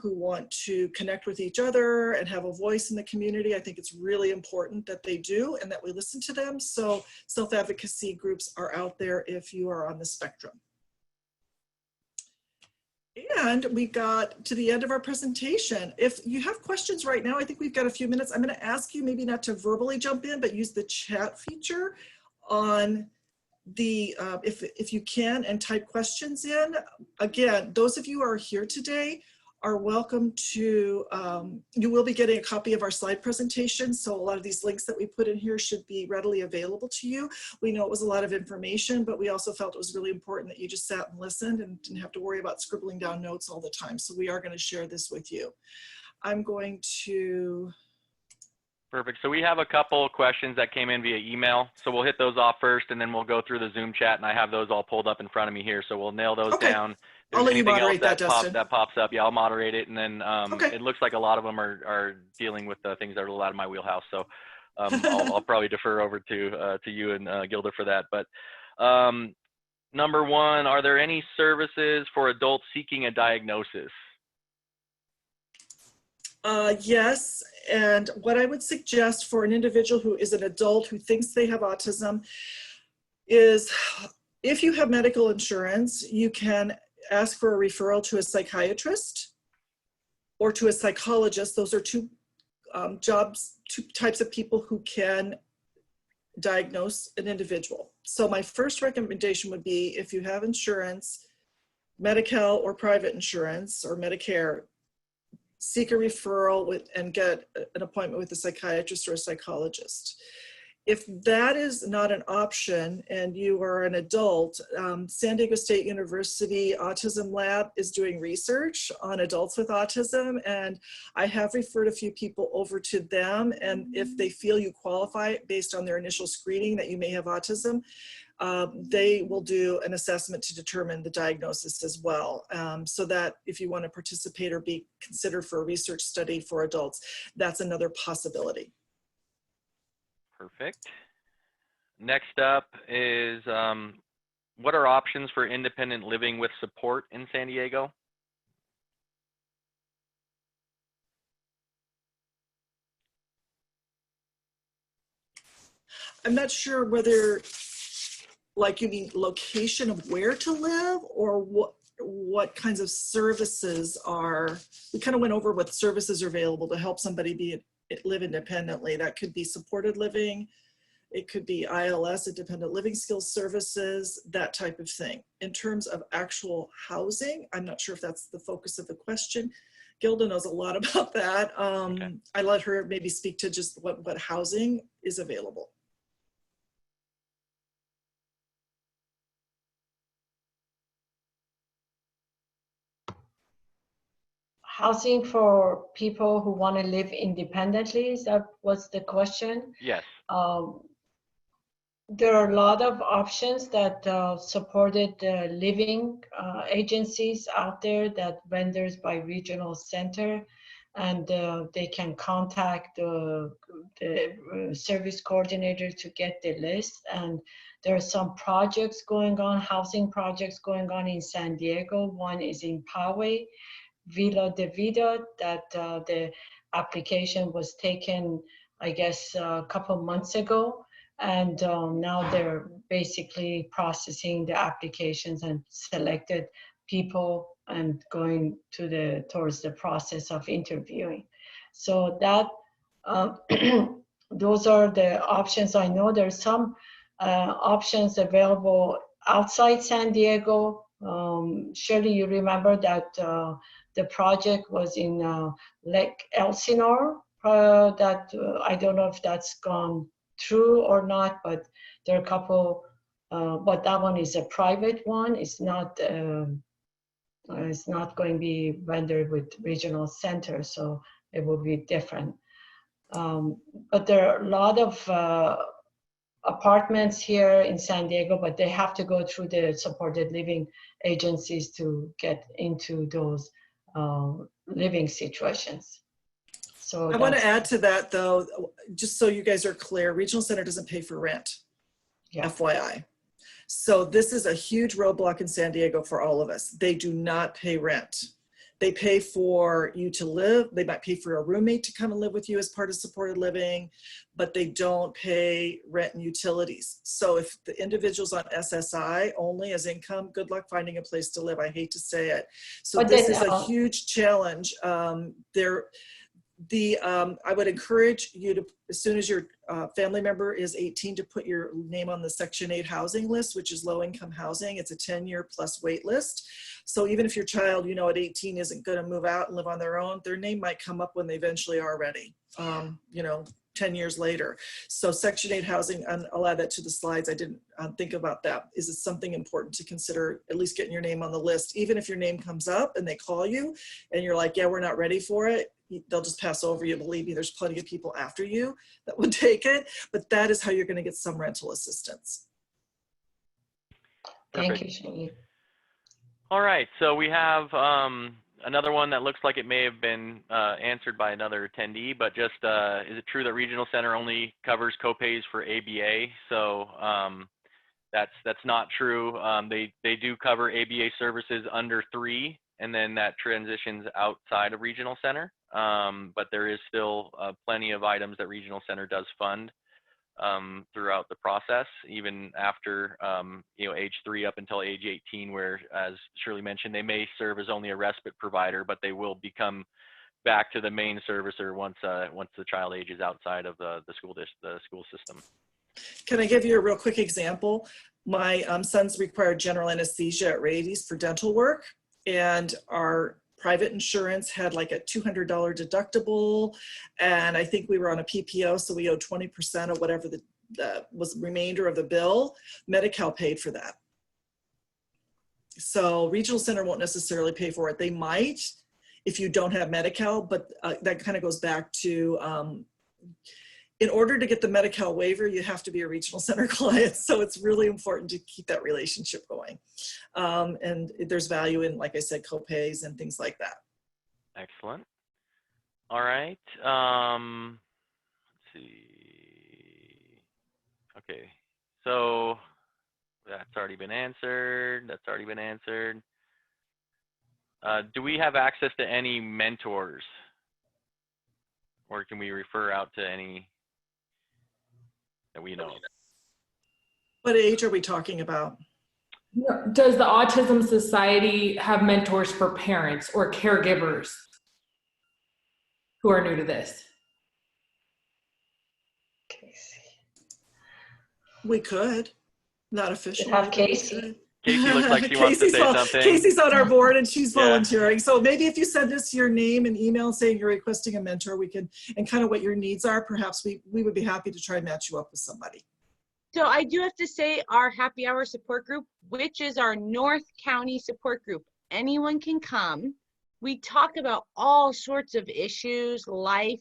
who want to connect with each other and have a voice in the community. I think it's really important that they do and that we listen to them. So self-advocacy groups are out there if you are on the spectrum. And we got to the end of our presentation. If you have questions right now, I think we've got a few minutes. I'm going to ask you maybe not to verbally jump in, but use the chat feature on if you can, and type questions in. Again, those of you who are here today are welcome to, you will be getting a copy of our slide presentation. So a lot of these links that we put in here should be readily available to you. We know it was a lot of information, but we also felt it was really important that you just sat and listened and didn't have to worry about scribbling down notes all the time. So we are going to share this with you. I'm going to... Perfect. So we have a couple questions that came in via email. So we'll hit those off first, and then we'll go through the Zoom chat, and I have those all pulled up in front of me here. So we'll nail those down. I'll let you moderate that, Dustin. That pops up. Yeah, I'll moderate it. And then Okay. It looks like a lot of them are dealing with the things that are a little out of my wheelhouse. So I'll probably defer over to you and Gilda for that. But number one, are there any services for adults seeking a diagnosis? Yes, and what I would suggest for an individual who is an adult who thinks they have autism is, if you have medical insurance, you can ask for a referral to a psychiatrist or to a psychologist. Those are two types of people who can diagnose an individual. So my first recommendation would be, if you have insurance, Medi-Cal or private insurance or Medicare, seek a referral and get an appointment with a psychiatrist or a psychologist. If that is not an option and you are an adult, San Diego State University Autism Lab is doing research on adults with autism, and I have referred a few people over to them, and if they feel you qualify based on their initial screening that you may have autism, they will do an assessment to determine the diagnosis as well, so that if you want to participate or be considered for a research study for adults, that's another possibility. Perfect. Next up is, what are options for independent living with support in San Diego? I'm not sure whether, like, you mean location of where to live, or what kinds of services are, we kind of went over what services are available to help somebody live independently. That could be supported living, it could be ILS, independent living skills services, that type of thing. In terms of actual housing, I'm not sure if that's the focus of the question. Gilda knows a lot about that. Okay. I let her maybe speak to just what housing is available. Housing for people who want to live independently, is that was the question? Yes. There are a lot of options that supported living agencies out there that vendors by regional center, and they can contact the service coordinator to get the list. And there are some projects going on, housing projects going on in San Diego. One is in Poway, Villa de Vida, that the application was taken, I guess, a couple months ago. And now they're basically processing the applications and selected people and going to towards the process of interviewing. So that those are the options. I know there's some options available outside San Diego. Shirley, you remember that the project was in Lake Elsinore, that I don't know if that's gone through or not, but there are a couple, but that one is a private one. It's not going to be rendered with regional center, so it will be different. But there are a lot of apartments here in San Diego, but they have to go through the supported living agencies to get into those living situations. So I want to add to that, though, just so you guys are clear, Regional Center doesn't pay for rent, yeah. FYI. So this is a huge roadblock in San Diego for all of us. They do not pay rent. They pay for you to live. They might pay for a roommate to come and live with you as part of supported living, but they don't pay rent and utilities. So if the individual's on SSI only as income, good luck finding a place to live. I hate to say it. So but this is a huge challenge. I would encourage you to, as soon as your family member is 18, to put your name on the Section 8 housing list, which is low-income housing. It's a 10-year plus wait list. So even if your child, you know, at 18 isn't going to move out and live on their own, their name might come up when they eventually are ready, you know, 10 years later. So Section 8 housing, and I'll add that to the slides. I didn't think about that. Is it something important to consider, at least getting your name on the list? Even if your name comes up and they call you and you're like, yeah, we're not ready for it, they'll just pass over you. Believe me, there's plenty of people after you that would take it, but that is how you're going to get some rental assistance. Thank you, Shirley. All right, so we have another one that looks like it may have been answered by another attendee, but just is it true that Regional Center only covers copays for ABA? So that's not true. They do cover ABA services under 3, and then that transitions outside of Regional Center. But there is still plenty of items that Regional Center does fund throughout the process, even after you know, age 3 up until age 18, where, as Shirley mentioned, they may serve as only a respite provider, but they will become back to the main servicer once the child ages outside of the school system. Can I give you a real quick example? My son's required general anesthesia at Rady's for dental work, and our private insurance had like a $200 deductible, and I think we were on a PPO, so we owed 20% of whatever the was remainder of the bill. Medi-Cal paid for that. So Regional Center won't necessarily pay for it. They might if you don't have Medi-Cal, but that kind of goes back to in order to get the Medi-Cal waiver, you have to be a Regional Center client. So it's really important to keep that relationship going. And there's value in, like I said, copays and things like that. Excellent. All right. Let's see. Okay. So that's already been answered. That's already been answered. Do we have access to any mentors? Or can we refer out to any that we know of? What age are we talking about? Does the Autism Society have mentors for parents or caregivers who are new to this? Casey. We could, not officially. Have Casey. Casey looks like she wants to say something. Casey's on our board and she's volunteering. So maybe if you send us your name and email saying you're requesting a mentor, we can, and kind of what your needs are, perhaps we would be happy to try and match you up with somebody. So I do have to say our happy hour support group, which is our North County support group, anyone can come. We talk about all sorts of issues, life,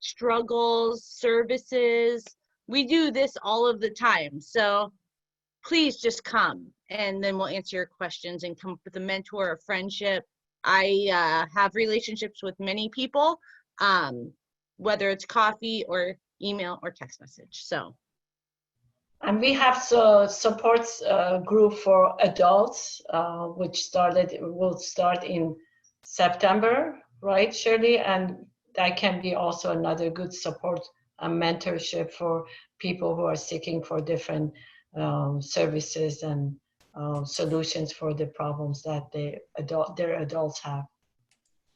struggles, services. We do this all of the time. So please just come and then we'll answer your questions and come up with a mentor or friendship. I have relationships with many people, whether it's coffee or email or text message. So. And we have supports group for adults, which will start in September, right, Shirley? And that can be also another good support and mentorship for people who are seeking for different services and solutions for the problems that their adults have.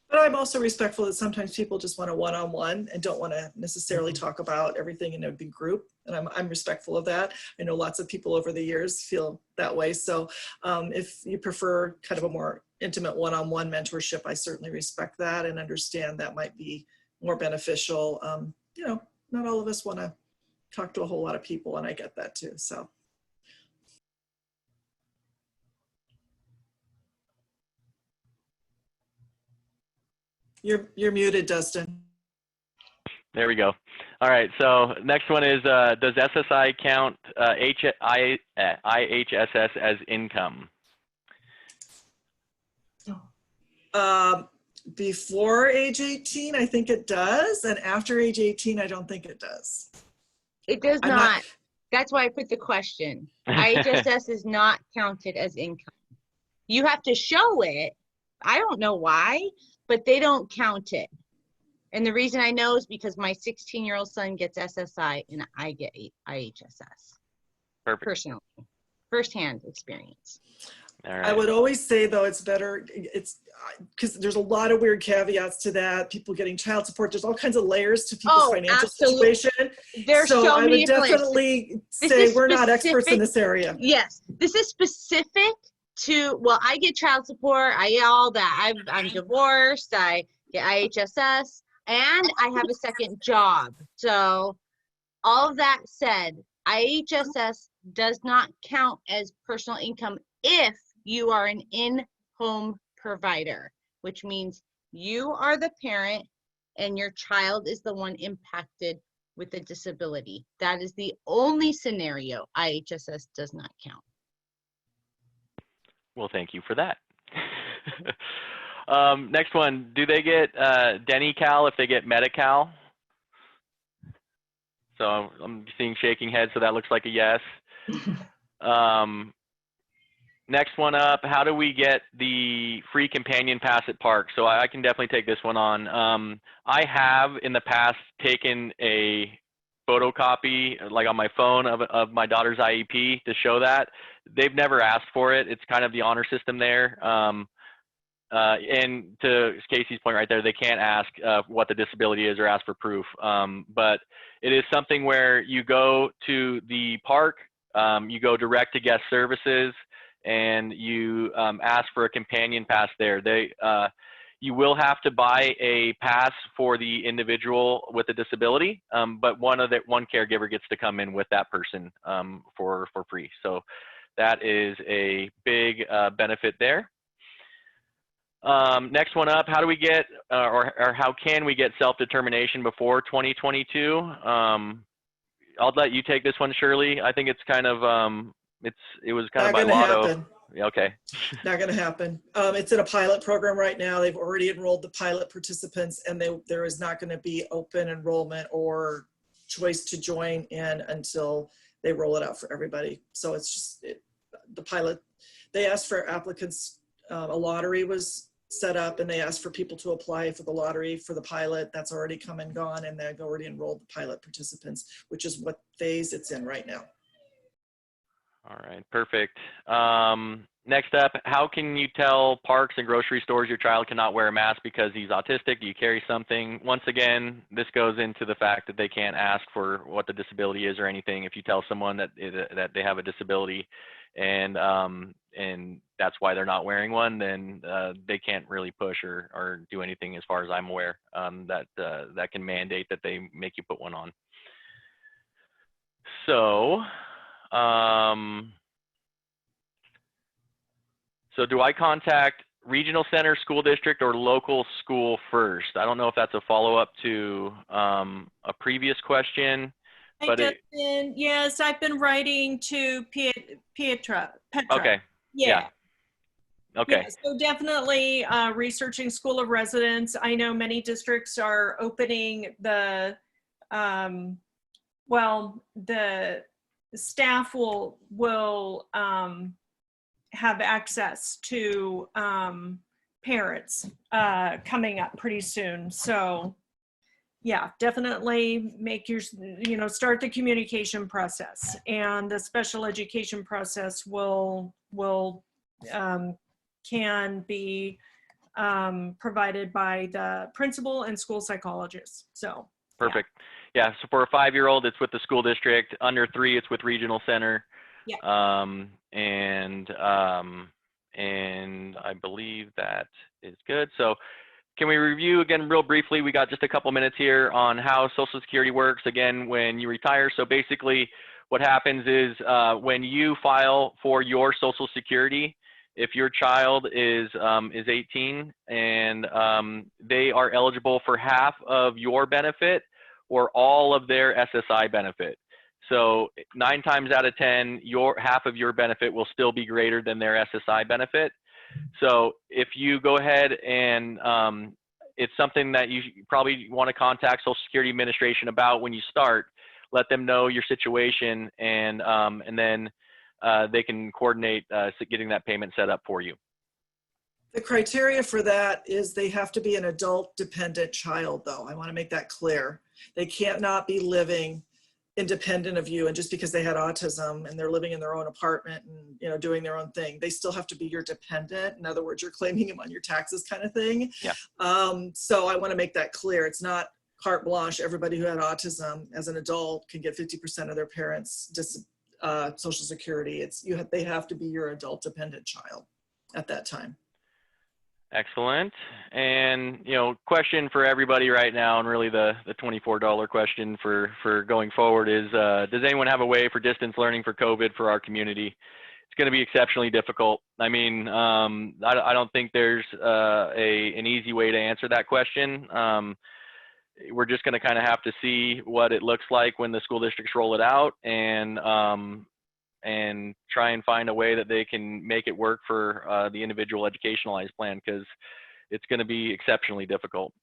But I'm also respectful that sometimes people just want a one-on-one and don't want to necessarily talk about everything in a big group. And I'm respectful of that. I know lots of people over the years feel that way. So if you prefer kind of a more intimate one-on-one mentorship, I certainly respect that and understand that might be more beneficial. You know, not all of us want to talk to a whole lot of people, and I get that too. So. You're muted, Dustin. There we go. All right, so next one is, does SSI count IHSS as income? Before age 18, I think it does. And after age 18, I don't think it does. It does not. That's why I put the question. IHSS is not counted as income. You have to show it. I don't know why, but they don't count it. And the reason I know is because my 16-year-old son gets SSI and I get IHSS. Perfect. Personally, firsthand experience. All right. I would always say though, it's better, it's because there's a lot of weird caveats to that. People getting child support, there's all kinds of layers to people's financial absolutely. situation. There's so I many would definitely say we're not experts in this area. Yes, this is specific to, well, I get child support, I get all that. I'm divorced, I get IHSS, and I have a second job. So all of that said, IHSS does not count as personal income if you are an in-home provider, which means you are the parent and your child is the one impacted with a disability. That is the only scenario IHSS does not count. Well, thank you for that. Next one, do they get Medi-Cal if they get Medi-Cal? So I'm seeing shaking heads, so that looks like a yes. Next one up, how do we get the free companion pass at parks? So I can definitely take this one on. I have in the past taken a photocopy, like on my phone, of my daughter's IEP to show that. They've never asked for it. It's kind of the honor system there. And to Casey's point right there, they can't ask what the disability is or ask for proof. But it is something where you go to the park, you go direct to guest services, and you ask for a companion pass there. You will have to buy a pass for the individual with a disability, but one caregiver gets to come in with that person for free. So that is a big benefit there. Next one up, how do we get, or how can we get self-determination before 2022? I'll let you take this one, Shirley. I think it's kind of, it was kind of by lotto. Happen. Okay. Not going to happen. It's in a pilot program right now. They've already enrolled the pilot participants, and there is not going to be open enrollment or choice to join in until they roll it out for everybody. So it's just the pilot. They asked for applicants. A lottery was set up, and they asked for people to apply for the lottery for the pilot. That's already come and gone, and they've already enrolled the pilot participants, which is what phase it's in right now. All right, perfect. Next up, how can you tell parks and grocery stores your child cannot wear a mask because he's autistic? Do you carry something? Once again, this goes into the fact that they can't ask for what the disability is or anything. If you tell someone that they have a disability and that's why they're not wearing one, then they can't really push or do anything, as far as I'm aware, that can mandate that they make you put one on. So, so do I contact regional center, school district, or local school first? I don't know if that's a follow-up to a previous question. But yes, I've been writing to Petra. Okay. Yeah. Okay. Yeah, so definitely researching school of residence. I know many districts are opening the staff will have access to parents coming up pretty soon. So yeah, definitely make start the communication process, and the special education process can be provided by the principal and school psychologist. So perfect. Yeah. So for a 5-year-old, it's with the school district. Under 3, it's with regional center. Yeah. And I believe that is good. So can we review again real briefly? We got just a couple minutes here on how Social Security works again when you retire. So basically what happens is when you file for your Social Security, if your child is 18 and they are eligible for half of your benefit or all of their SSI benefit. So 9 times out of 10, half of your benefit will still be greater than their SSI benefit. So if you go ahead and it's something that you probably want to contact Social Security Administration about when you start, let them know your situation, and then they can coordinate getting that payment set up for you. The criteria for that is they have to be an adult dependent child, though. I want to make that clear. They can't not be living independent of you, and just because they had autism and they're living in their own apartment and, you know, doing their own thing, they still have to be your dependent. In other words, you're claiming them on your taxes kind of thing. Yeah. So I want to make that clear. It's not carte blanche. Everybody who had autism as an adult can get 50% of their parents' Social Security. They have to be your adult dependent child at that time. Excellent. And, you know, question for everybody right now, and really the $24 question for going forward is, does anyone have a way for distance learning for COVID for our community? It's going to be exceptionally difficult. I mean, I don't think there's an easy way to answer that question. We're just going to kind of have to see what it looks like when the school districts roll it out, and try and find a way that they can make it work for the individual educationalized plan, because it's going to be exceptionally difficult.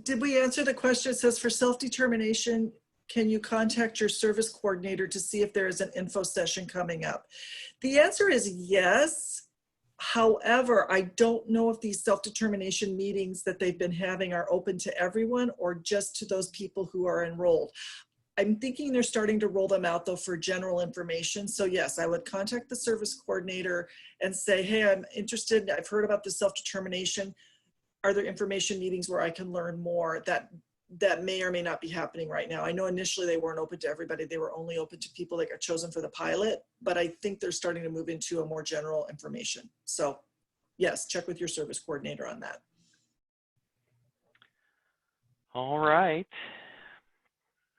Did we answer the question? It says, for self-determination, can you contact your service coordinator to see if there is an info session coming up? The answer is yes. However, I don't know if these self-determination meetings that they've been having are open to everyone or just to those people who are enrolled. I'm thinking they're starting to roll them out though for general information. So yes, I would contact the service coordinator and say, hey, I'm interested. I've heard about the self-determination. Are there information meetings where I can learn more? That may or may not be happening right now. I know initially they weren't open to everybody. They were only open to people that got chosen for the pilot, but I think they're starting to move into a more general information. So yes, check with your service coordinator on that. All right.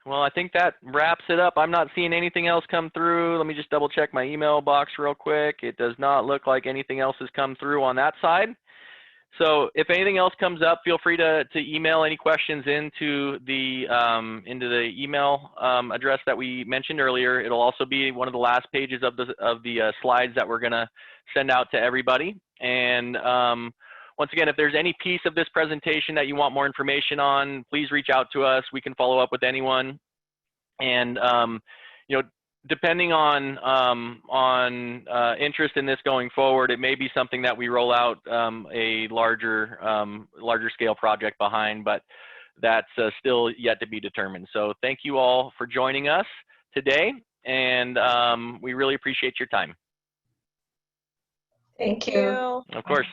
Well, I think that wraps it up. I'm not seeing anything else come through. Let me just double check my email box real quick. It does not look like anything else has come through on that side. So if anything else comes up, feel free to email any questions into the email address that we mentioned earlier. It'll also be one of the last pages of the slides that we're going to send out to everybody. And once again, if there's any piece of this presentation that you want more information on, please reach out to us. We can follow up with anyone. And you know, depending on interest in this going forward, it may be something that we roll out a larger scale project behind, but that's still yet to be determined. So thank you all for joining us today, and we really appreciate your time. Thank you. Of course.